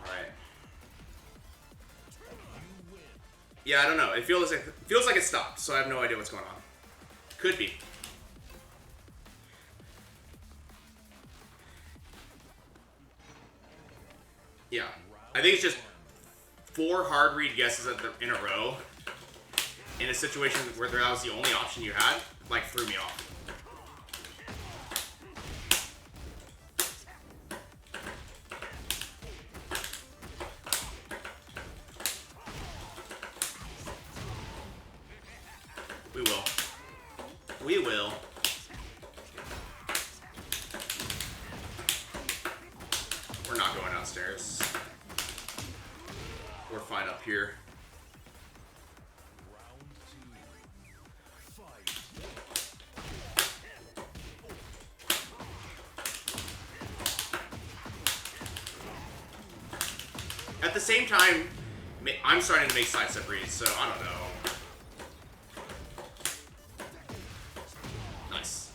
Alright. Yeah, I don't know. It feels like it stopped, so I have no idea what's going on. Could be. Yeah. I think it's just 4 hard read guesses in a row in a situation where that was the only option you had, like, threw me off. We will. We're not going downstairs. We're fine up here. At the same time, I'm starting to make sidestep reads, so I don't know. Nice.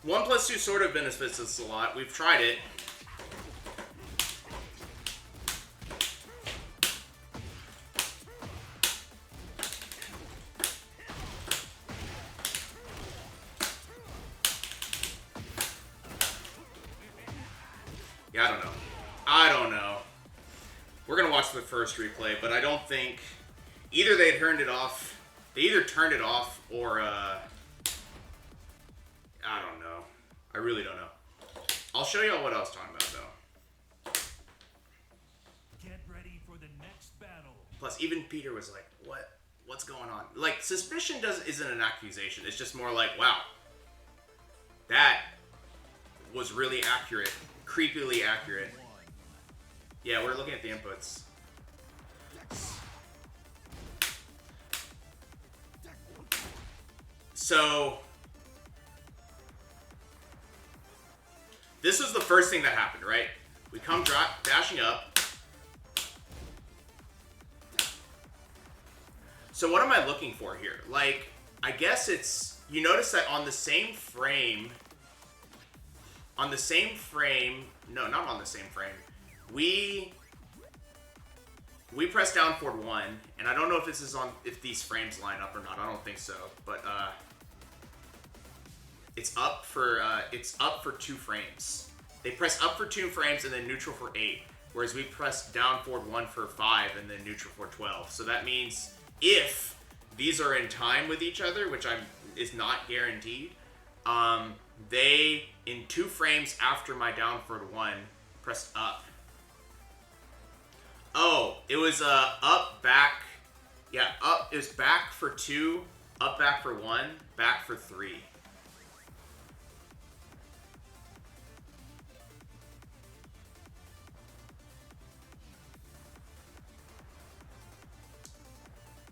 One plus two sort of benefits us a lot. We've tried it. Yeah, I don't know. I don't know. We're gonna watch the first replay, but I don't think either they turned it off. They either turned it off or I don't know. I really don't know. I'll show y'all what I was talking about though. Get ready for the next battle. Plus, even Peter was like, "What's going on?" Like, suspicion isn't an accusation. It's just more like, "Wow, that was really accurate, creepily accurate." Yeah, we're looking at the inputs. So this was the first thing that happened, right? We come dashing up. So what am I looking for here? Like, I guess it's, you notice that on the same frame, no, not on the same frame, we press down forward 1, and I don't know if this is on, if these frames line up or not. I don't think so, but it's up for 2 frames. They press up for 2 frames and then neutral for 8, whereas we press down forward 1 for 5 and then neutral for 12. So that means if these are in time with each other, which is not guaranteed, they in 2 frames after my down forward 1 pressed up. Oh, it was up, back. Yeah, up. It was back for 2, up, back for 1, back for 3.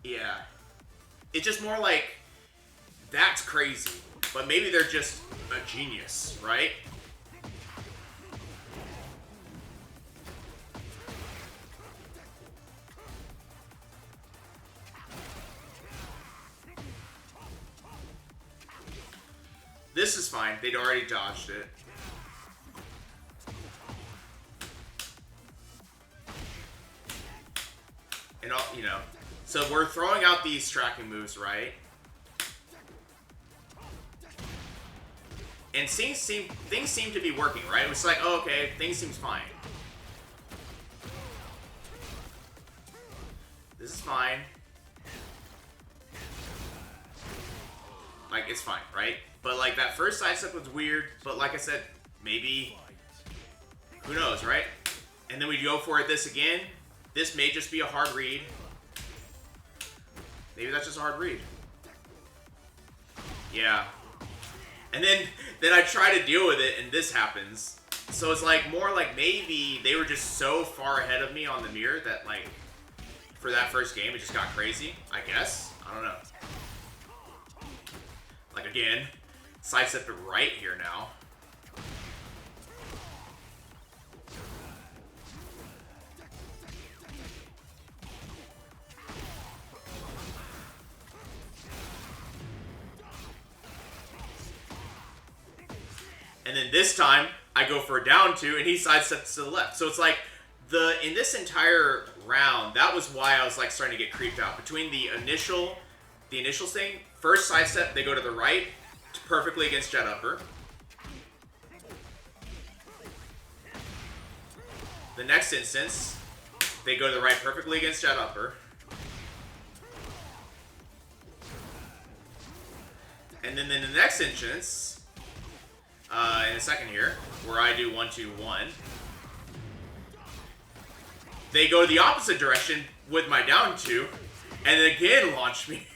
Yeah. It's just more like, that's crazy. But maybe they're just a genius, right? This is fine. They'd already dodged it. And all, you know. So we're throwing out these tracking moves, right? And things seem to be working, right? It was like, oh, okay, things seems fine. This is fine. Like, it's fine, right? But, like, that first sidestep was weird. But, like I said, maybe... Who knows, right? And then we go for it this again. This may just be a hard read. Maybe that's just a hard read. Yeah. And then I try to deal with it, and this happens. So it's, like, more like maybe they were just so far ahead of me on the mirror that, like, for that first game, it just got crazy, I guess. I don't know. Like, again, sidestep it right here now. And then this time, I go for a down 2, and he sidesteps to the left. So it's like, in this entire round, that was why I was like starting to get creeped out. Between the initial thing, first sidestep, they go to the right, perfectly against Jet Upper. the next instance, they go to the right perfectly against that upper. And then in the next instance, in a second here, where I do 1-2-1, they go the opposite direction with my down 2, and then again launch me.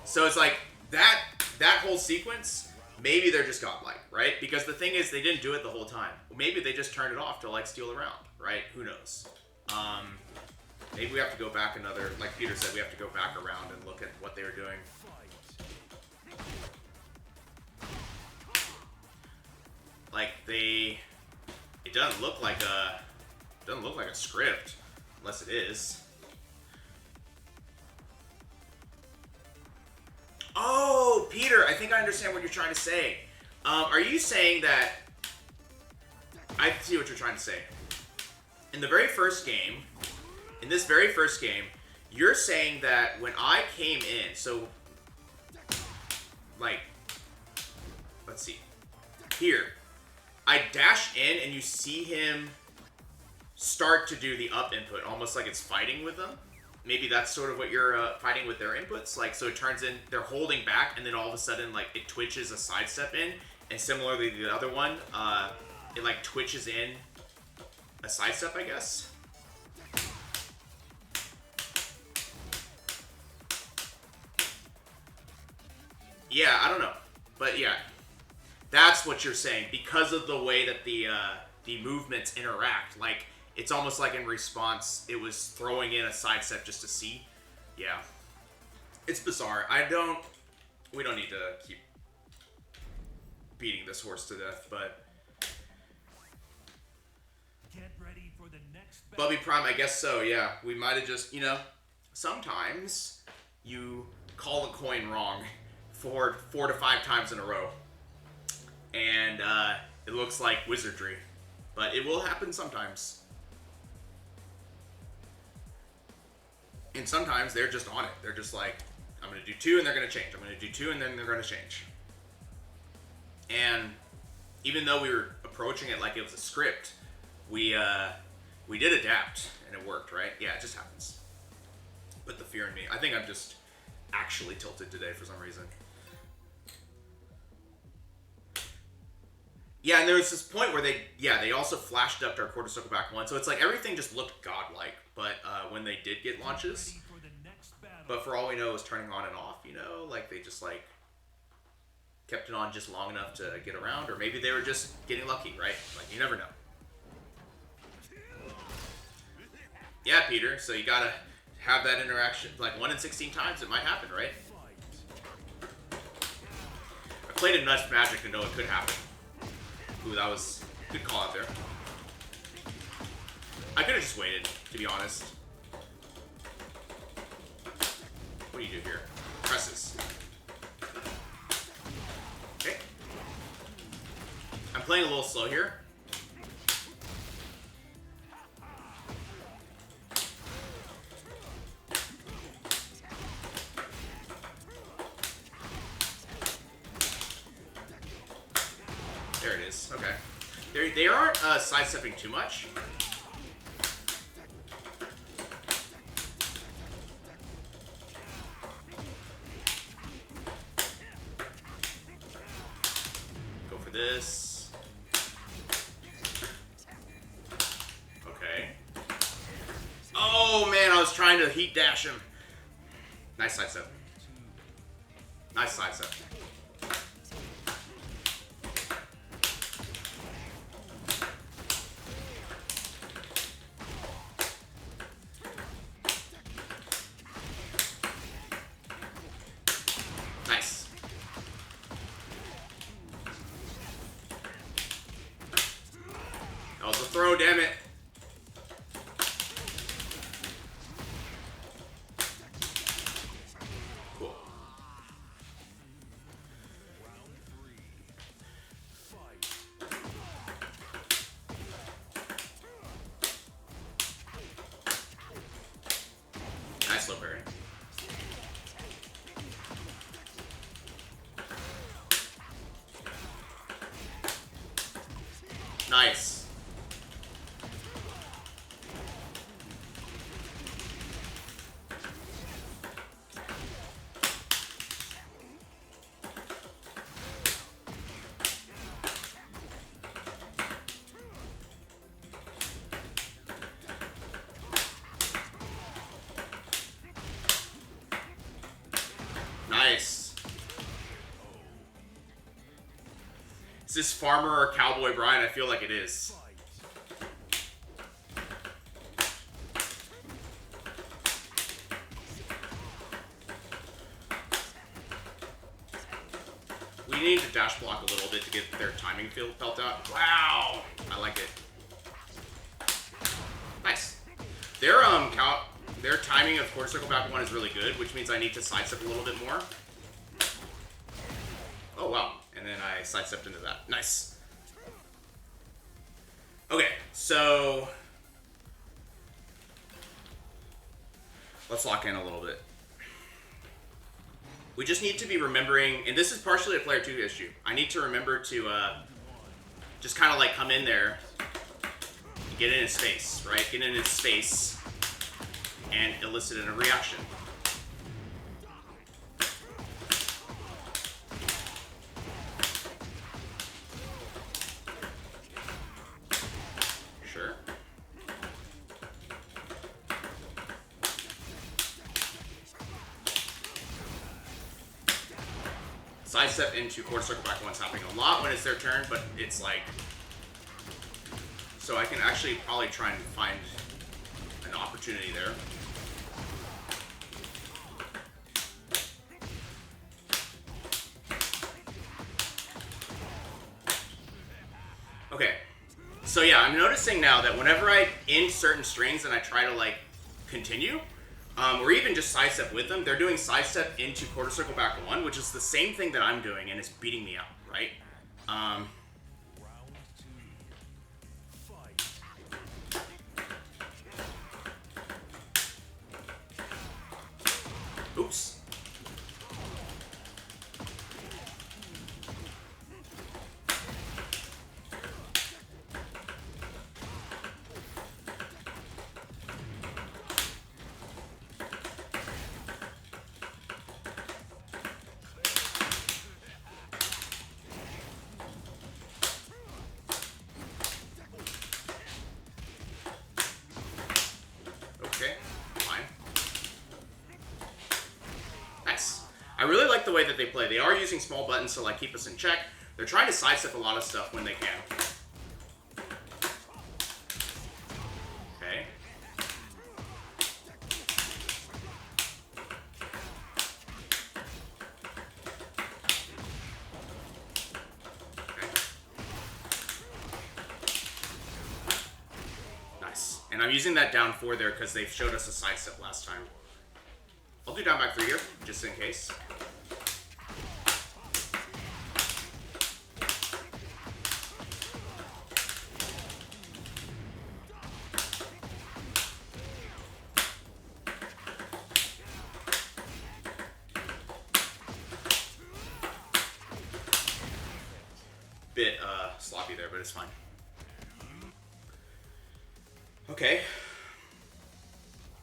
So it's like that whole sequence, maybe they're just godlike, right? Because the thing is, they didn't do it the whole time. Maybe they just turned it off to like steal around, right? Who knows? Maybe we have to go back another, like Peter said, we have to go back around and look at what they were doing. Like it doesn't look like a script, unless it is. Oh, Peter, I think I understand what you're trying to say. Are you saying that... I see what you're trying to say. In this very first game, you're saying that when I came in, so... Like... Let's see. Here. I dash in and you see him start to do the up input, almost like it's fighting with them. Maybe that's sort of what you're fighting with their inputs. Like, so it turns in, they're holding back, and then all of a sudden, like, it twitches a sidestep in. And similarly to the other one, it, like, twitches in a sidestep, I guess. Yeah, I don't know. But, yeah. That's what you're saying. Because of the way that the movements interact. Like... It's almost like in response, it was throwing in a sidestep just to see. Yeah. It's bizarre. We don't need to keep beating this horse to death, but... Get ready for the next Bubby Prime, I guess so, yeah. We might have just, sometimes you call a coin wrong for 4 to 5 times in a row. And it looks like wizardry. But it will happen sometimes. And sometimes they're just on it. They're just like, I'm going to do 2 and they're going to change. I'm going to do 2 and then they're going to change. And even though we were approaching it like it was a script, we did adapt and it worked, right? Yeah, it just happens. Put the fear in me. I think I'm just actually tilted today for some reason. Yeah, and there was this point where they also flashed up to our quarter circle back 1, so it's like everything just looked godlike, but when they did get launches, but for all we know it was turning on and off, like they just like kept it on just long enough to get around, or maybe they were just getting lucky, right? Like, you never know. Yeah, Peter, so you gotta have that interaction, like 1 in 16 times it might happen, right? I played enough Magic to know it could happen. Ooh, that was a good call out there. I could have just waited, to be honest. What do you do here? Presses. Okay. I'm playing a little slow here. There it is. Okay. They aren't sidestepping too much. Go for this. Okay. Oh man, I was trying to heat dash him. Nice sidestep. Nice sidestep. Nice. That was a throw, damn it. Cool. Nice low parry. Nice. Nice. Is this farmer or cowboy Bryan? I feel like it is. We need to dash block a little bit to get their timing felt out. Wow, I like it. Nice. Their timing of quarter circle back one is really good, which means I need to sidestep a little bit more. Oh wow, and then I sidestepped into that. Nice. Okay, so let's lock in a little bit. We just need to be remembering, and this is partially a player 2 issue. I need to remember to just kind of like come in there and get in his space, right? Get in his space and elicit a reaction. Sure. Sidestep into quarter circle back one's happening a lot when it's their turn, but it's like, so I can actually probably try and find an opportunity there. Okay, so yeah, I'm noticing now that whenever I end certain strings and I try to like continue, or even just sidestep with them, they're doing sidestep into quarter circle back one, which is the same thing that I'm doing, and it's beating me up, right? Oops. Okay, fine. Nice. I really like the way that they play. They are using small buttons to like keep us in check. They're trying to sidestep a lot of stuff when they can. Okay. Nice. And I'm using that down 4 there because they showed us a sidestep last time. I'll do down back 3 here, just in case. Bit sloppy there, but it's fine. Okay.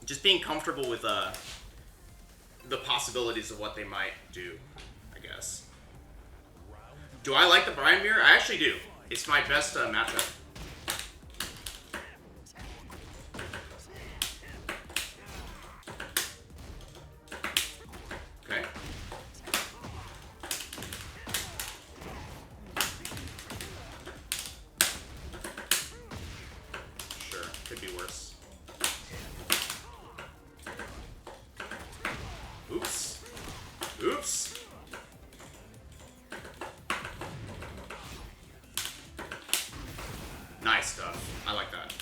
Just being comfortable with the possibilities of what they might do, I guess. Do I like the Bryan mirror? I actually do. It's my best matchup. Okay. Sure, could be worse. Oops. Oops. Nice stuff. I like that.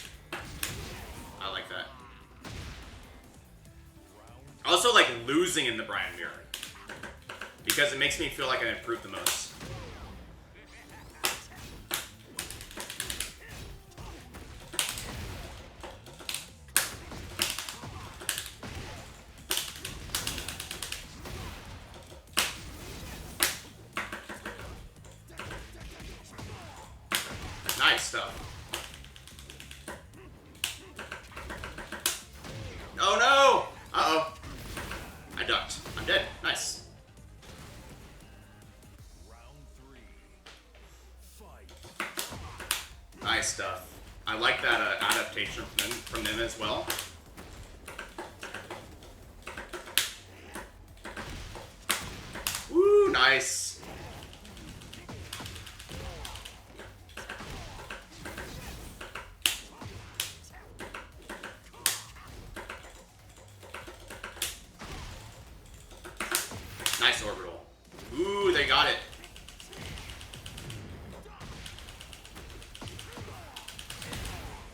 I like that. I also like losing in the Bryan mirror because it makes me feel like I improved the most. Nice. Nice stuff. Oh no! Uh-oh. I ducked. I'm dead. Nice. Round 3. Fight. Nice stuff. I like that adaptation from them as well. Woo, nice. Nice orbital. Ooh, they got it.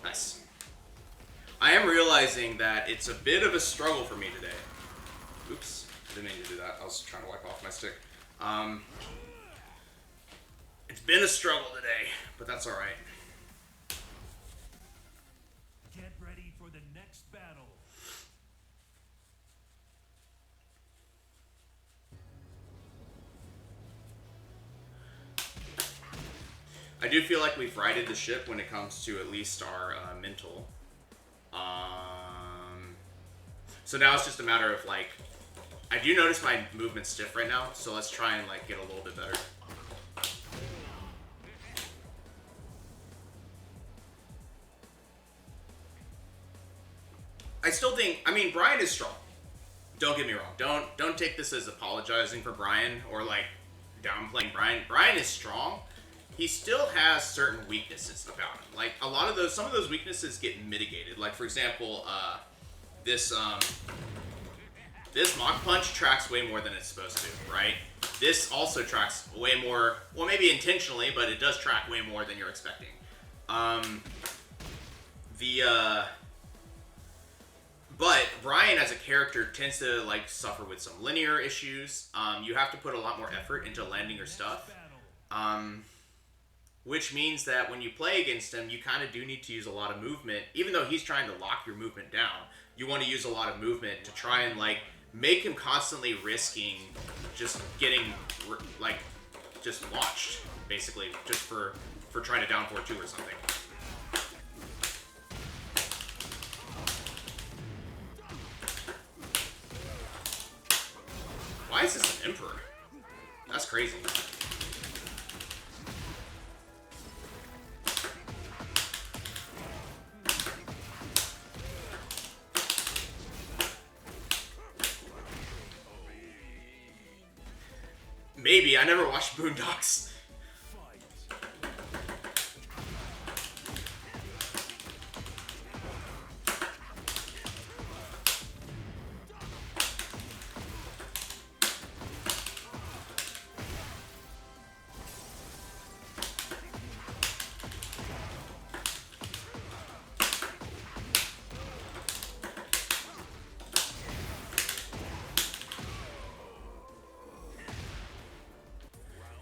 Nice. I am realizing that it's a bit of a struggle for me today. Oops, didn't mean to do that. I was trying to wipe off my stick. It's been a struggle today, but that's alright. Get ready for the next battle. I do feel like we've righted the ship when it comes to at least our mental. So now it's just a matter of like, I do notice my movement's stiff right now, so let's try and like get a little bit better. I still think, I mean, Bryan is strong. Don't get me wrong. Don't take this as apologizing for Bryan or like downplaying Bryan. Bryan is strong. He still has certain weaknesses about him. Like a lot of those, some of those weaknesses get mitigated. Like for example, this Mach Punch tracks way more than it's supposed to, right? This also tracks way more, well maybe intentionally, but it does track way more than you're expecting. But Bryan as a character tends to like suffer with some linear issues. You have to put a lot more effort into landing your stuff. Which means that when you play against him, you kind of do need to use a lot of movement. Even though he's trying to lock your movement down, you want to use a lot of movement to try and like make him constantly risking just getting like just launched, basically, just for trying to down 4-2 or something. Why is this an Emperor? That's crazy. Maybe. I never watched Boondocks.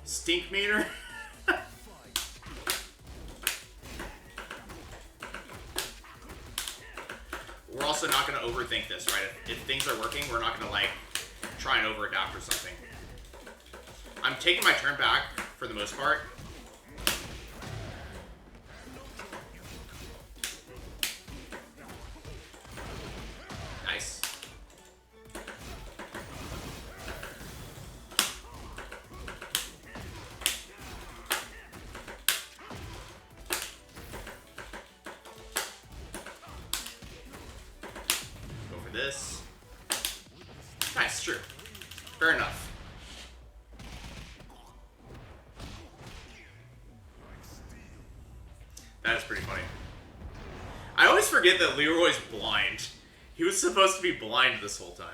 Stink meter? We're also not going to overthink this, right? If things are working, we're not going to like try and over-adapt or something. I'm taking my turn back for the most part. Nice. This. Nice, true. Fair enough. That is pretty funny. I always forget that Leroy's blind. He was supposed to be blind this whole time.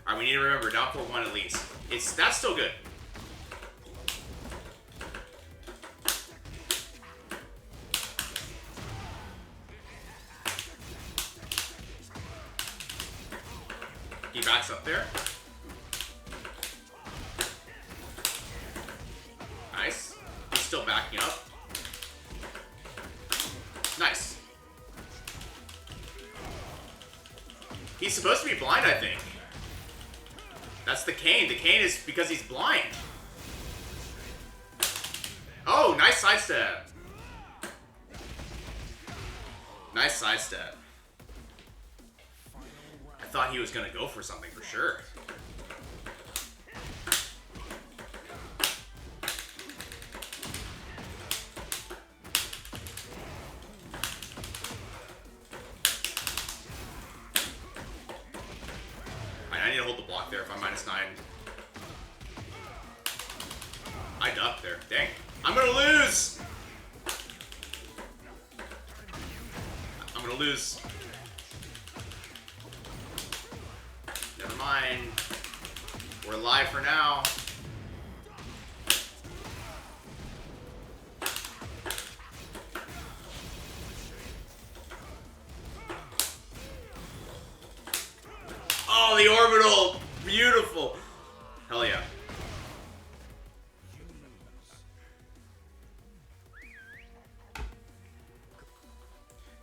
Alright, we need to remember, down 4-1 at least. That's still good. He backs up there. Nice. He's still backing up. Nice. He's supposed to be blind, I think. That's the cane. The cane is because he's blind. Oh, nice sidestep. Nice sidestep. I thought he was gonna go for something for sure. I need to hold the block there if I'm -9. I ducked there. Dang. I'm gonna lose! I'm gonna lose. Never mind. We're live for now. Oh, the orbital! Beautiful! Hell yeah.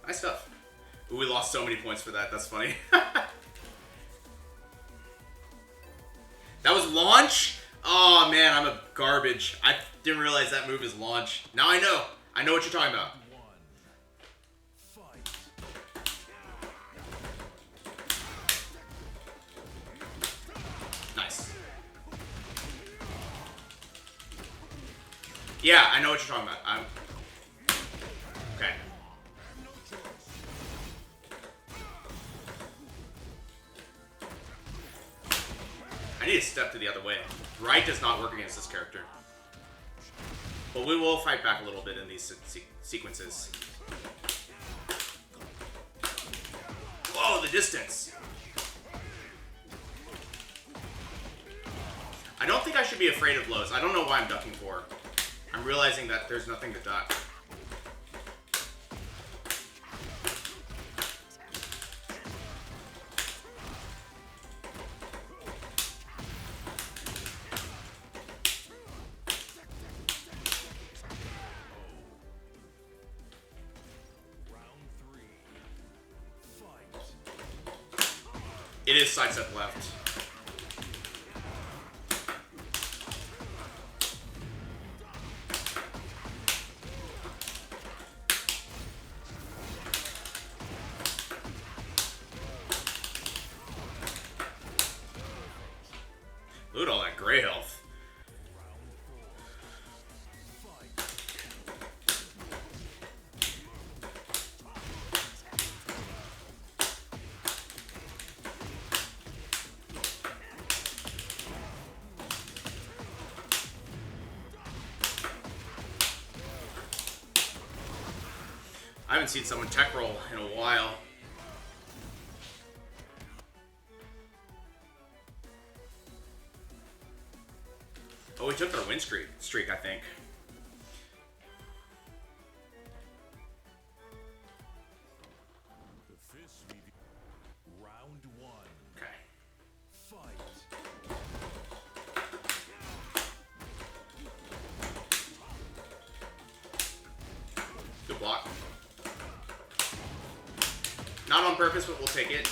Nice stuff. Ooh, we lost so many points for that. That's funny. That was launch? Oh man, I'm a garbage. I didn't realize that move is launch. Now I know. I know what you're talking about. Nice. Yeah, I know what you're talking about. Okay. I need to step to the other way. Right does not work against this character. But we will fight back a little bit in these sequences. Whoa, the distance! I don't think I should be afraid of lows. I don't know why I'm ducking for. I'm realizing that there's nothing to duck. It is sidestep left. Look at all that gray health. I haven't seen someone tech roll in a while. Oh, we took our win streak, I think. Round 1. Okay. Fight. Good block. Not on purpose, but we'll take it.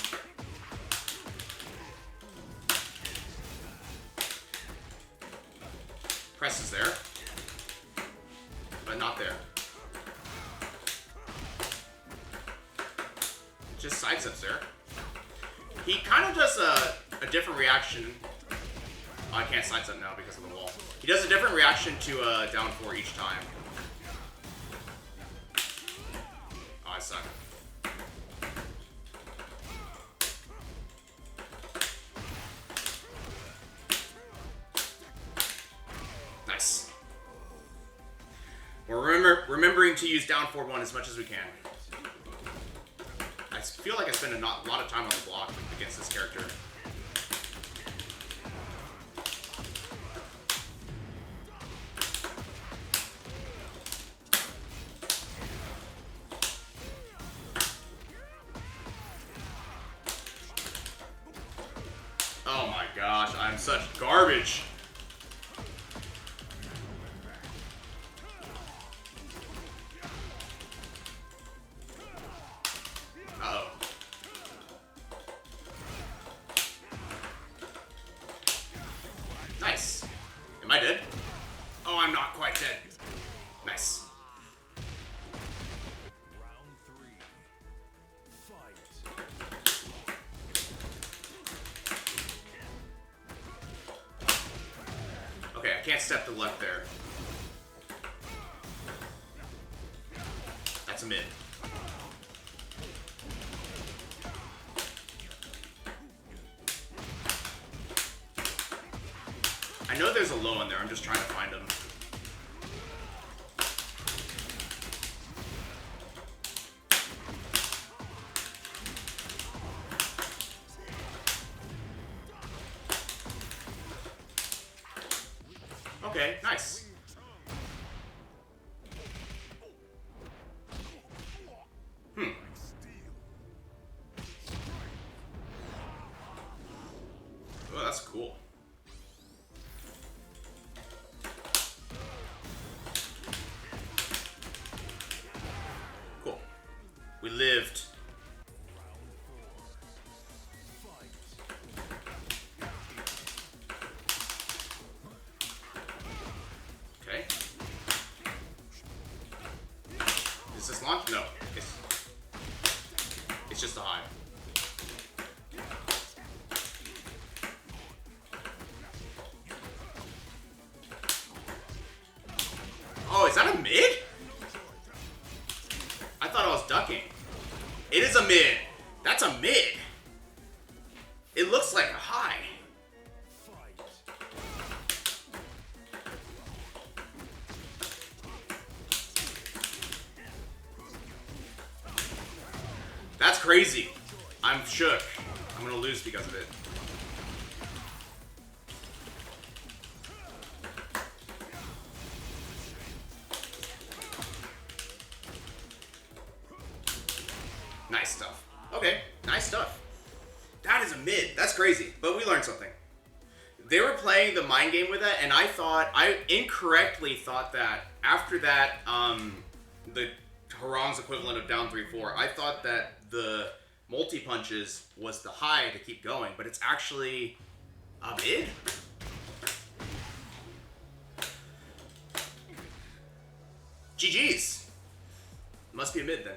Press is there. But not there. Just sidesteps there. He kind of does a different reaction. Oh, I can't sidestep now because of the wall. He does a different reaction to down 4 each time. Oh, I suck. Nice. We're remembering to use down forward 1 as much as we can. I feel like I spend a lot of time on the block against this character. Oh my gosh, I'm such garbage. Uh-oh. Nice. Am I dead? Oh, I'm not quite dead. can't step to the left there. That's a mid. I know there's a low in there. I'm just trying to find him. Okay, nice. Oh, that's cool. Cool. We lived. Okay. Is this launch? No. It's just a high. Oh, is that a mid? I thought I was ducking. It is a mid. That's a mid. It looks like a high. That's crazy. I'm shook. I'm gonna lose because of it. Nice stuff. Okay, nice stuff. That is a mid. That's crazy. But we learned something. They were playing the mind game with that, and I incorrectly thought that after that, the Harong's equivalent of down 3-4, I thought that the multi-punches was the high to keep going, but it's actually a mid? GG's. Must be a mid then.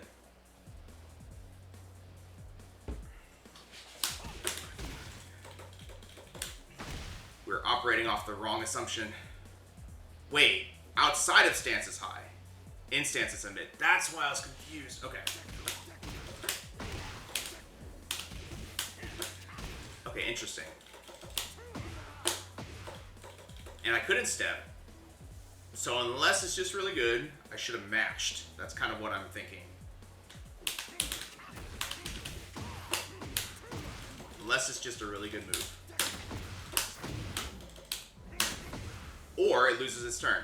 We're operating off the wrong assumption. Wait, outside of stance is high. In stance is a mid. That's why I was confused. Okay. Okay, interesting. And I couldn't step. So unless it's just really good, I should have matched. That's kind of what I'm thinking. Unless it's just a really good move. Or it loses its turn.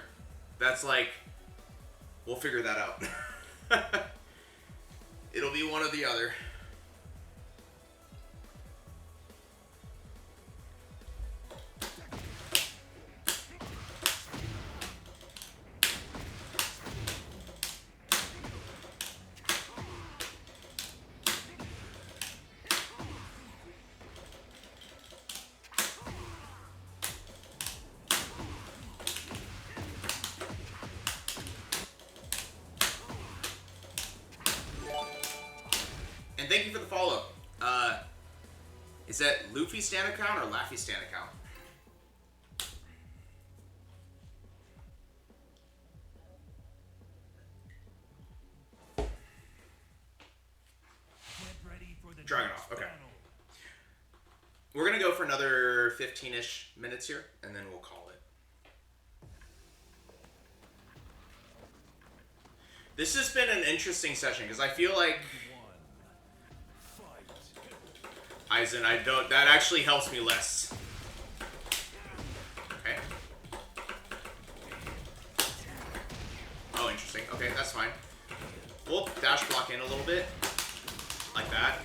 That's like, we'll figure that out. It'll be one or the other. And thank you for the follow. Is that Luffy Stan account or Laffy Stan account? Dragunov, okay. We're gonna go for another 15-ish minutes here, and then we'll call it. This has been an interesting session, because I feel like Aizen, that actually helps me less. Okay. Oh, interesting. Okay, that's fine. We'll dash block in a little bit. Like that.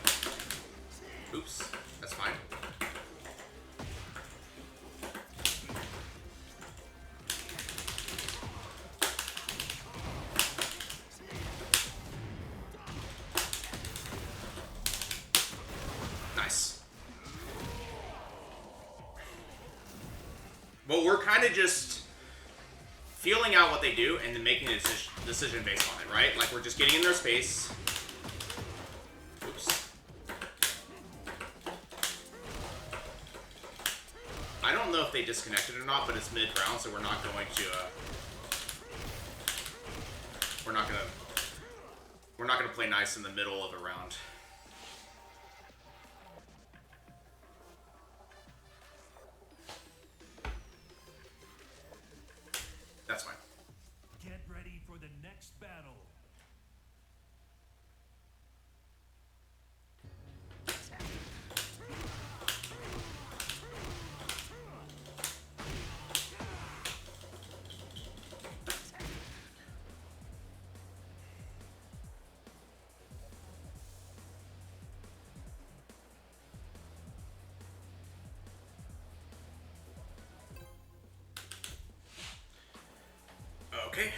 Oops. That's fine. Nice. Well, we're kind of just feeling out what they do and then making a decision based on it, right? Like, we're just getting in their space. Oops. I don't know know if they disconnected or not, but it's mid-round, so we're not going to, we're not gonna play nice in the middle of a round. That's fine. Get ready for the next battle. Okay.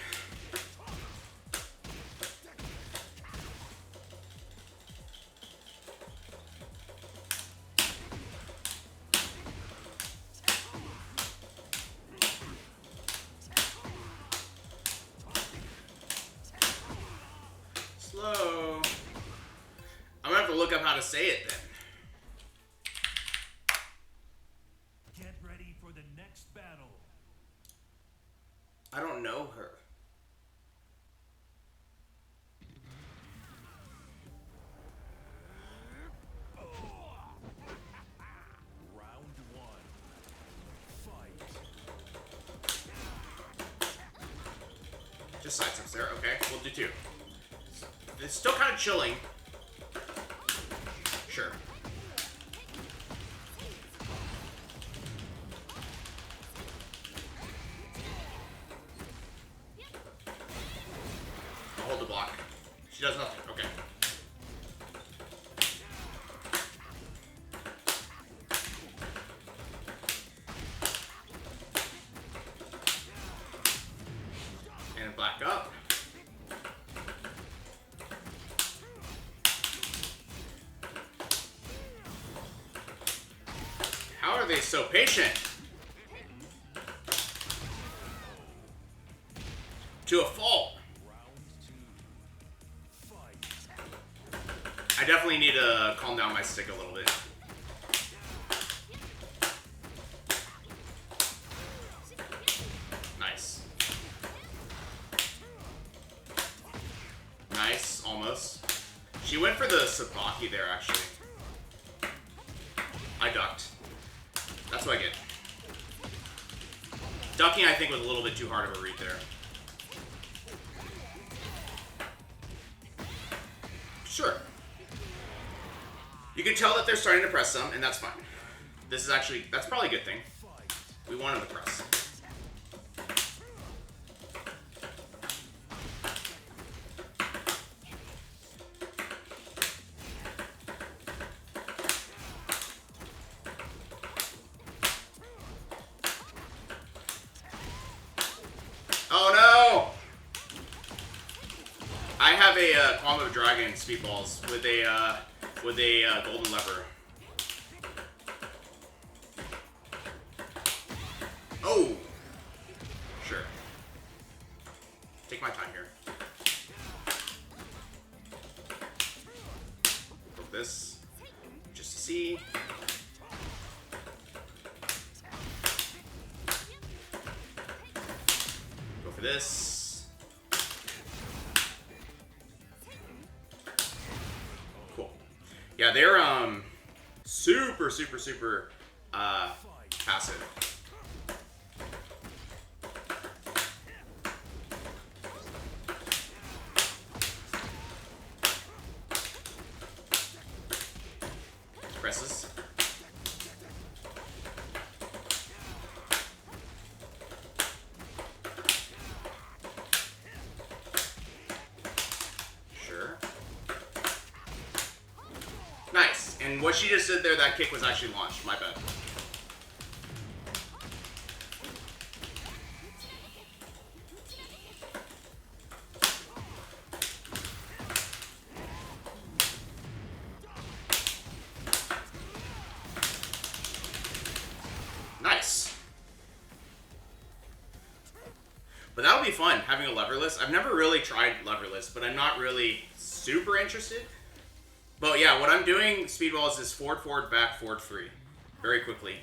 Slow. I'm gonna have to look up how to say it then. Get ready for the next battle. I don't know her. Round one. Fight. Just side steps there. Okay, we'll do two. It's still kind of chilling. Sure. I'll hold the block. She does nothing. Okay. And back up. How are they so patient? To a fault. Round two. Fight. I definitely need to calm down my stick a little bit. Nice. Nice, almost. She went for the Sabaki there, actually. I ducked. That's what I get. Ducking, I think, was a little bit too hard of a read there. Sure. You can tell that they're starting to press some, and that's fine. This is actually, that's probably a good thing. We want them to press. Oh no! I have a combo of dragon speedballs with a golden lever. Oh, sure. Take my time here. Go for this, just to see. Go for this. Cool. Yeah, they're super passive. Presses. Sure. Nice. And what she just did there, that kick was actually launched. My bad. Nice. But that'll be fun, having a leverless. I've never really tried leverless, but I'm not really super interested. But yeah, what I'm doing, speedballs, is forward, forward, back, forward, 3. Very quickly.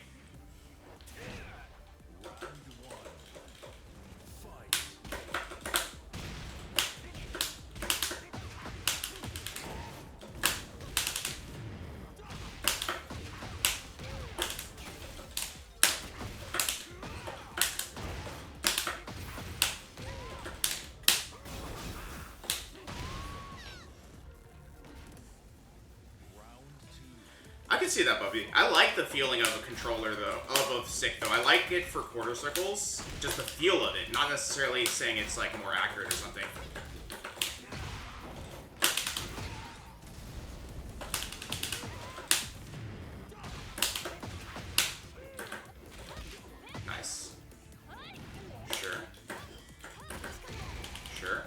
can see that, Bubby. I like the feeling of a controller, though, of stick, though. I like it for quarter circles, just the feel of it, not necessarily saying it's, like, more accurate or something. Nice. Sure. Sure.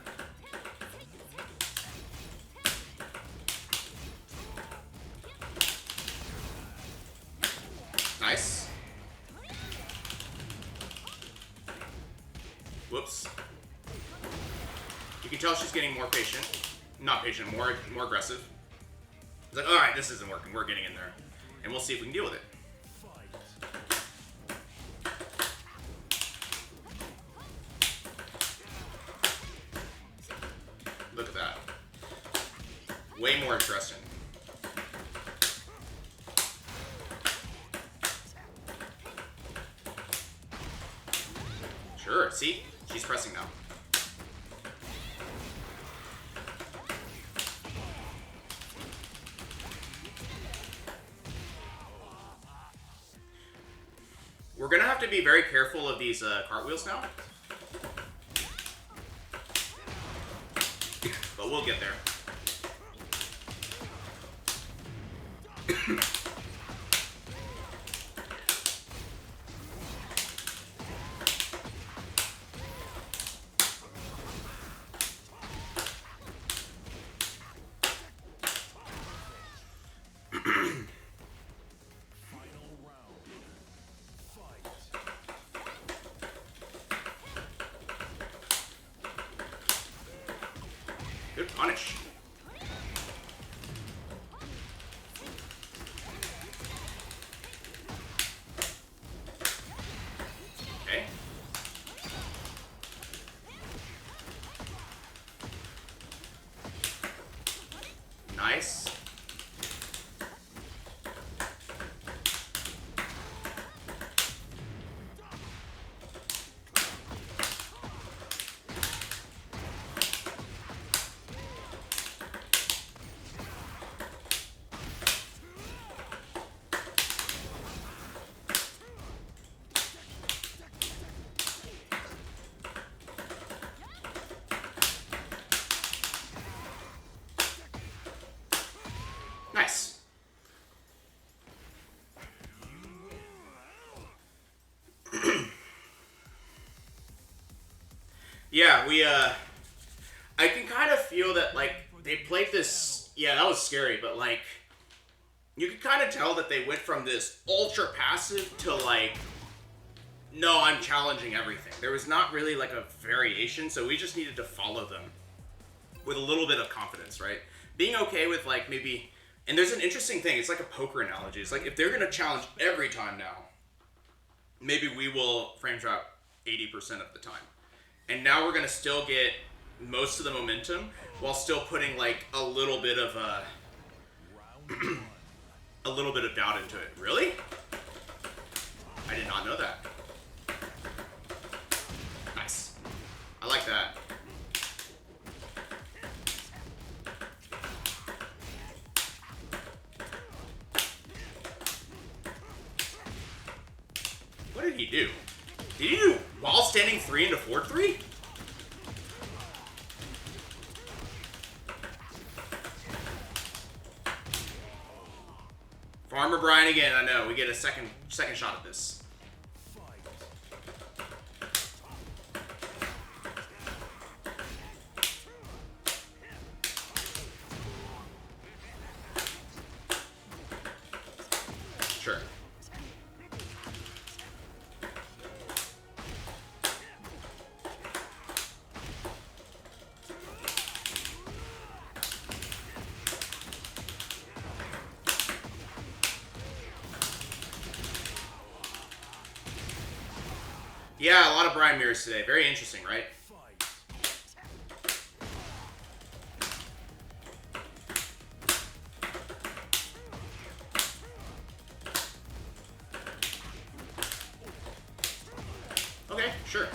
Nice. Whoops. You can tell she's getting more patient. Not patient, more aggressive. It's like, alright, this isn't working. We're getting in there. And we'll see if we can deal with it. Look at that. Way more interesting. Sure, see? She's pressing now. We're gonna have to be very careful of these cartwheels now. But we'll get there. Good punish. Okay. Nice. Nice. Yeah, I can kind of feel that, like, they played this, yeah, that was scary, but, like, you can kind of tell that they went from this ultra passive to, like, no, I'm challenging everything. There was not really, like, a variation, so we just needed to follow them with a little bit of confidence, right? Being okay with, like, maybe... And there's an interesting thing. It's like a poker analogy. It's like, if they're going to challenge every time now, maybe we will frame trap 80% of the time. And now we're going to still get most of the momentum while still putting, like, a little bit of a little bit of doubt into it. Really? I did not know that. Nice. I like that. What did he do? Did he do while standing 3 into forward 3? Farmer Bryan again, I know. We get a second shot at this. Sure. Yeah, a lot of Bryan mirrors today. Very interesting, right? Okay, sure.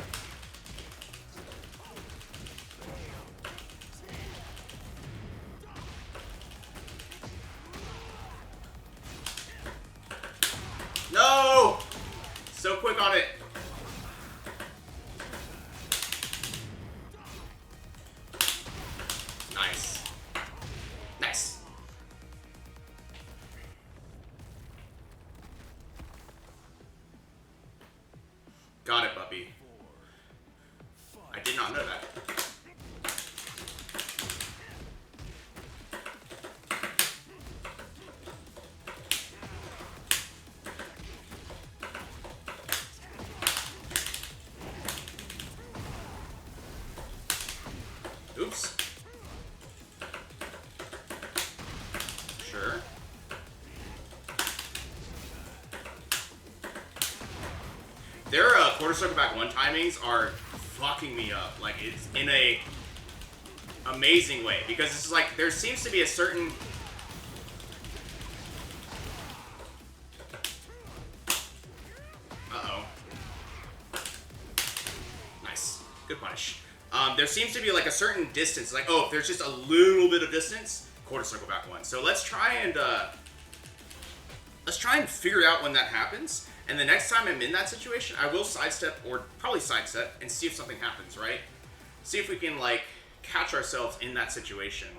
puppy. I did not know that. Oops. Sure. Their quarter circle back one timings are fucking me up. Like, it's in a amazing way. Because it's like, there seems to be a certain... Uh-oh. Nice. Good punish. There seems to be like a certain distance. Like, oh, if there's just a little bit of distance, quarter circle back one. So let's try and figure out when that happens. And the next time I'm in that situation, I will sidestep, or probably sidestep, and see if something happens, right? See if we can, like, catch ourselves in that situation.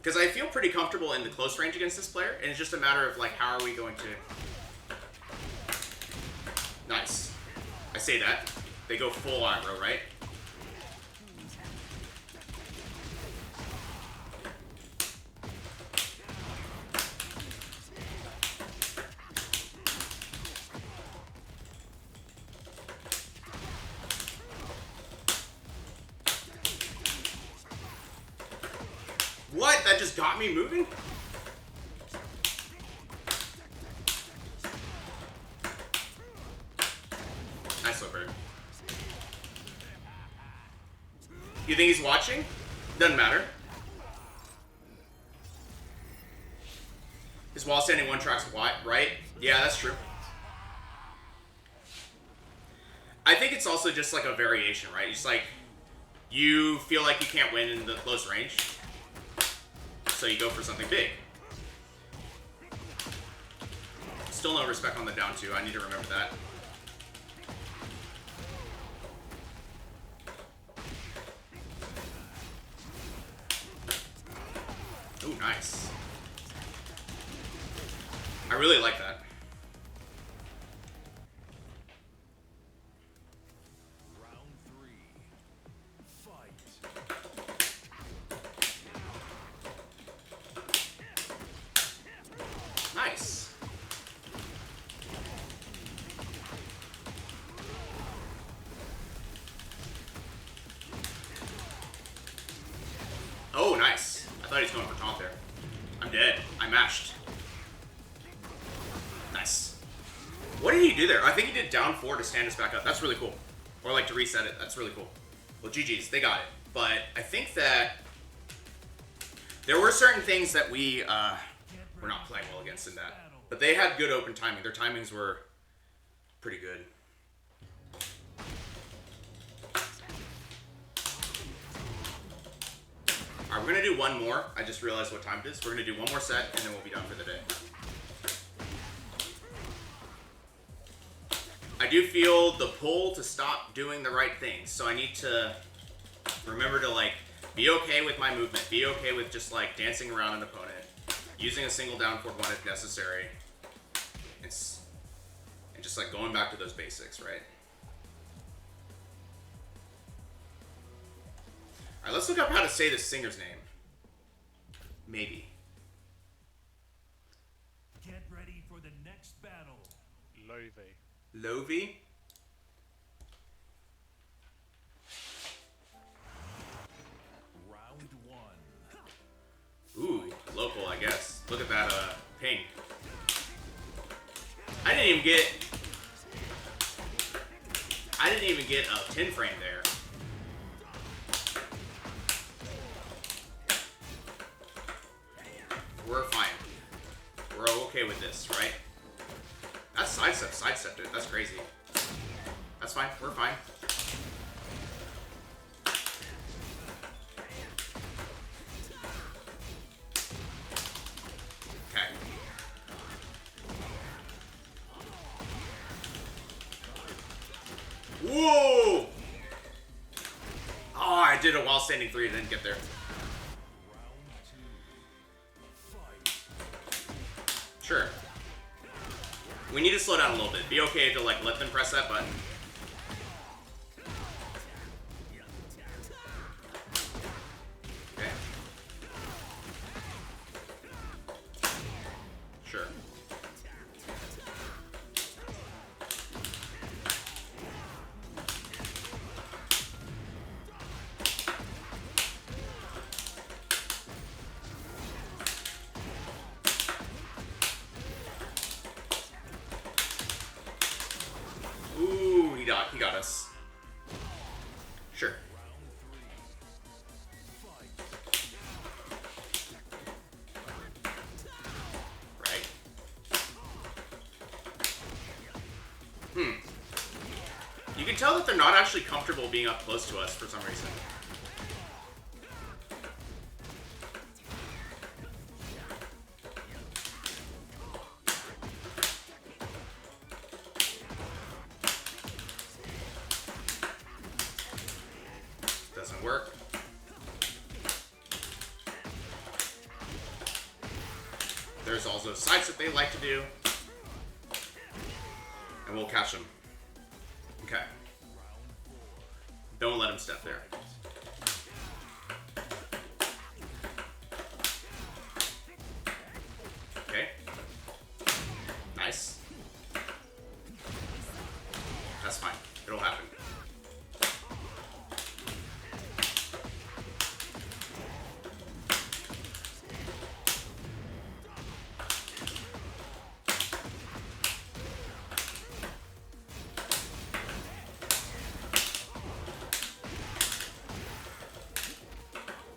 Because I feel pretty comfortable in the close range against this player, and it's just a matter of, like, how are we going to... Nice. I say that. They go full aggro, right? What? That just got me moving? Nice over. You think he's watching? Doesn't matter. His wall standing one track's wide, right? Yeah, that's true. I think it's also just like a variation, right? It's like, you feel like you can't win in the close range, so you go for something big. Still no respect on the down two. I need to remember that. Ooh, nice. I really like that. Round 3. Fight. Nice. Oh, nice. I thought he was going for taunt there. I'm dead. I mashed. Nice. What did he do there? I think he did down 4 to stand us back up. That's really cool. Or like to reset it. That's really cool. Well, GG's. They got it. But I think that there were certain things that we were not playing well against in that. But they had good open timing. Their timings were pretty good. Alright, we're going to do one more. I just realized what time it is. We're going to do one more set, and then we'll be done for the day. I do feel the pull to stop doing the right things. So I need to remember to, like, be okay with my movement. Be okay with just, like, dancing around an opponent. Using a single down forward one if necessary. And just, like, going back to those basics, right? Alright, let's look up how to say this singer's name. Maybe. Get ready for the next battle. Lovi. Lovi? Round 1. Ooh, local, I guess. Look at that, ping. I didn't even get a 10 frame there. We're fine. We're okay with this, right? That's sidestepped it. That's crazy. That's fine. We're fine. Okay. Whoa! Oh, I did a while standing 3 and didn't get there. Sure. We need to slow down a little bit. Be okay to like let them press that button. Okay. Sure. Ooh, he got us. Sure. Right. You can tell that they're not actually comfortable being up close to us for some reason. Doesn't work. There's also sites that they like to do. And we'll catch them. Okay. Don't let him step there. Okay. Nice. That's fine. It'll happen.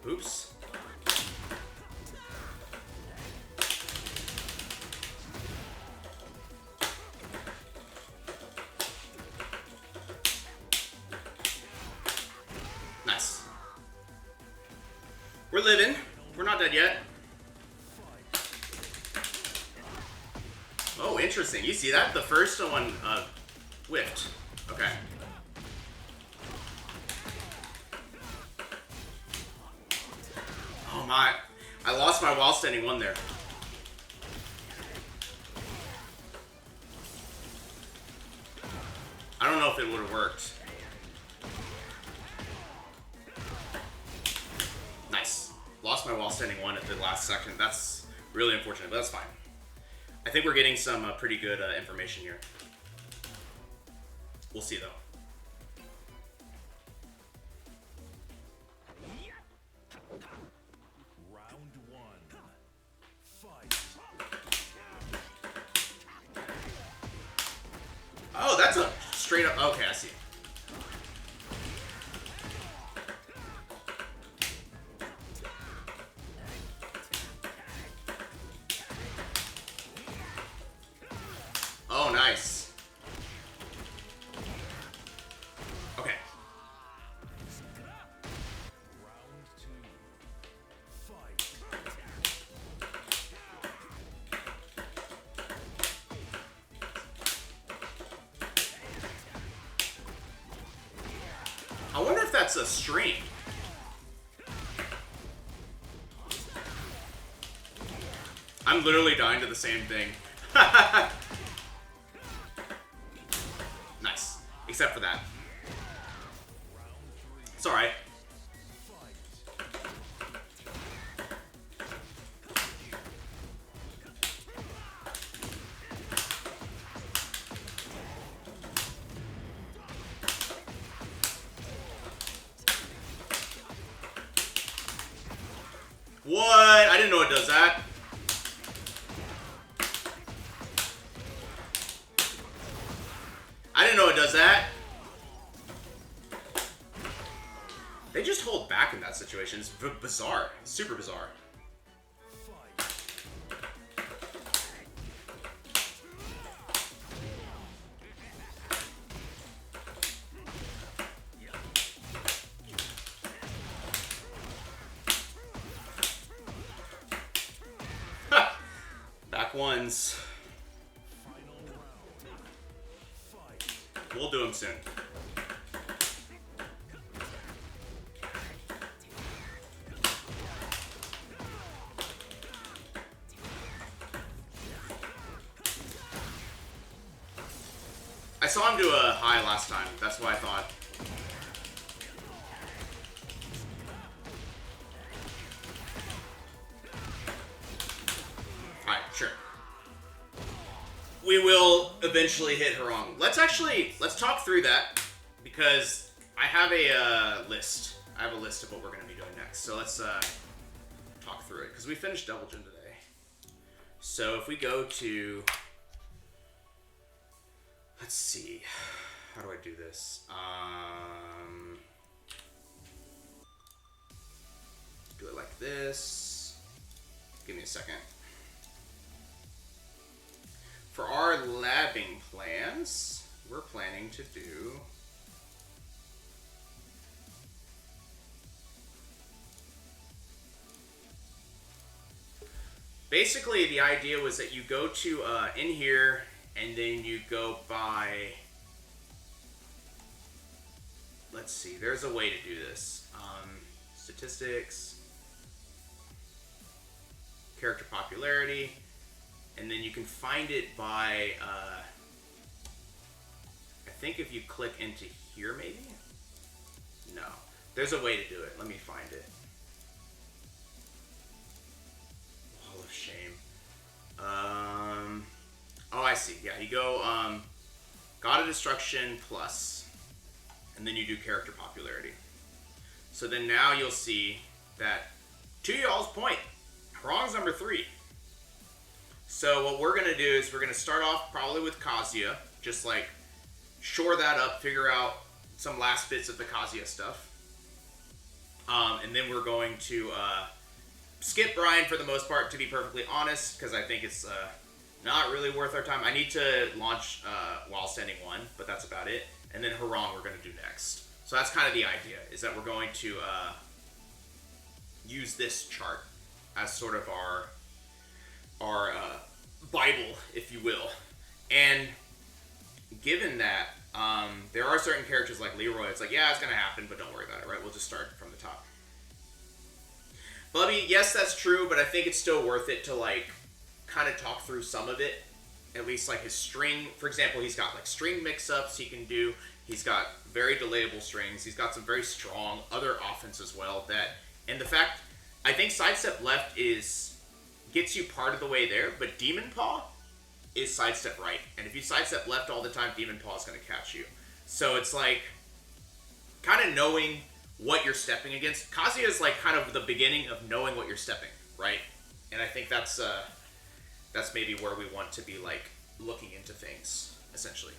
Oops. Nice. We're living. We're not dead yet. Oh, interesting. You see that? The first one whiffed. Okay. Oh my. I lost my while standing one there. I don't know if it would have worked. Nice. Lost my while standing one at the last second. That's really unfortunate, but that's fine. I think we're getting some pretty good information here. We'll see, though. Round one. Fight. Oh, that's a straight up... Okay, I see. Oh, nice. Okay. Round two. Fight. I wonder if that's a stream. I'm literally dying to the same thing. Nice. Except for that. It's alright. What? I didn't know it does that. I didn't know it does that. They just hold back in that situation. It's bizarre. Super bizarre. Ha! Back ones. We'll do them soon. saw him do a high last time. That's what I thought. Alright, sure. We will eventually hit Harong. Let's talk through that, because I have a list. I have a list of what we're going to be doing next. So let's talk through it, because we finished Double Gym today. So if we go to, let's see, how do I do this? Do it like this. Give me a second. For our labbing plans, we're planning to do basically, the idea was that you go to in here, and then you go by, let's see, there's a way to do this. Statistics, character popularity, and then you can find it by, I think if you click into here maybe? No. There's a way to do it. Let me find it. Wall of Shame. Oh, I see. Yeah, you go God of Destruction plus, and then you do character popularity. So then now you'll see that, to y'all's point, Harong's number 3. So what we're going to do is we're going to start off probably with Kazuya, just like shore that up, figure out some last bits of the Kazuya stuff. And then we're going to skip Bryan for the most part, to be perfectly honest, because I think it's not really worth our time. I need to launch While Standing 1, but that's about it. And then Harong we're going to do next. So that's kind of the idea, is that we're going to use this chart as sort of our Bible, if you will. And given that, there are certain characters like Leroy, it's like, yeah, it's going to happen, but don't worry about it, right? We'll just start from the top. Bubby, yes, that's true, but I think it's still worth it to, like, kind of talk through some of it. At least, like, his string, for example, he's got, like, string mix-ups he can do. He's got very delayable strings. He's got some very strong other offense as well. And the fact, I think sidestep left gets you part of the way there, but Demon Paw is sidestep right. And if you sidestep left all the time, Demon Paw is going to catch you. So it's like kind of knowing what you're stepping against. Kazuya is like kind of the beginning of knowing what you're stepping, right? And I think that's maybe where we want to be, like, looking into things, essentially.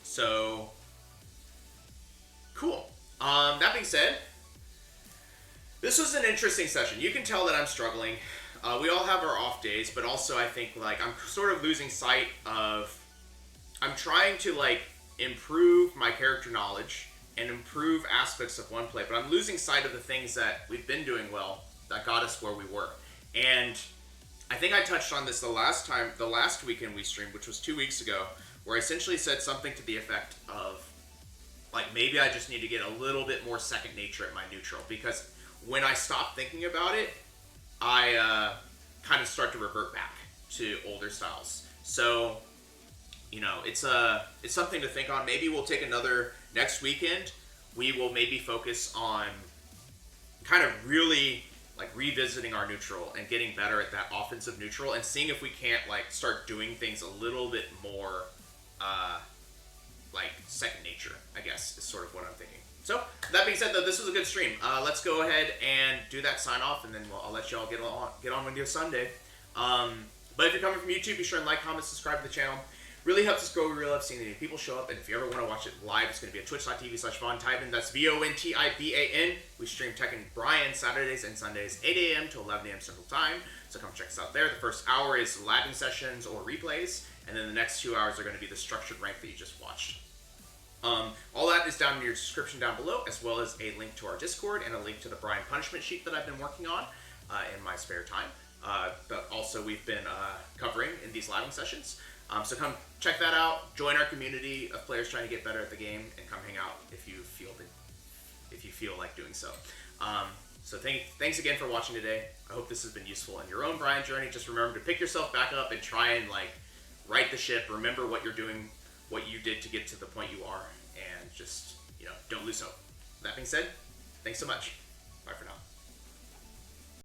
So, cool. That being said, this was an interesting session. You can tell that I'm struggling. We all have our off days, but also I think, like, I'm sort of losing sight of, I'm trying to, like, improve my character knowledge and improve aspects of one play, but I'm losing sight of the things that we've been doing well that got us where we were. And I think I touched on this the last weekend we streamed, which was 2 weeks ago, where I essentially said something to the effect of, like, maybe I just need to get a little bit more second nature at my neutral, because when I stop thinking about it, I kind of start to revert back to older styles. So, you know, it's something to think on. Maybe we'll take another next weekend. We will maybe focus on kind of really, like, revisiting our neutral and getting better at that offensive neutral and seeing if we can't, like, start doing things a little bit more like second nature, I guess, is sort of what I'm thinking. So, that being said, though, this was a good stream. Let's go ahead and do that sign off, and then I'll let y'all get on with your Sunday. But if you're coming from YouTube, be sure and like, comment, subscribe to the channel. Really helps us grow. We really love seeing any people show up. And if you ever want to watch it live, it's going to be at twitch.tv/VonTiban. That's VonTiban. We stream Tekken Bryan Saturdays and Sundays, 8 a.m. to 11 a.m. Central Time. So come check us out there. The first hour is labbing sessions or replays. And then the next 2 hours are going to be the structured rank that you just watched. All that is down in your description down below, as well as a link to our Discord and a link to the Bryan punishment sheet that I've been working on in my spare time. But also we've been covering in these labbing sessions. So come check that out. Join our community of players trying to get better at the game, and come hang out if you feel like doing so. So thanks again for watching today. I hope this has been useful in your own Bryan journey. Just remember to pick yourself back up and try and, like, right the ship. Remember what you're doing what you did to get to the point you are, and just, don't lose hope. That being said, thanks so much. Bye for now.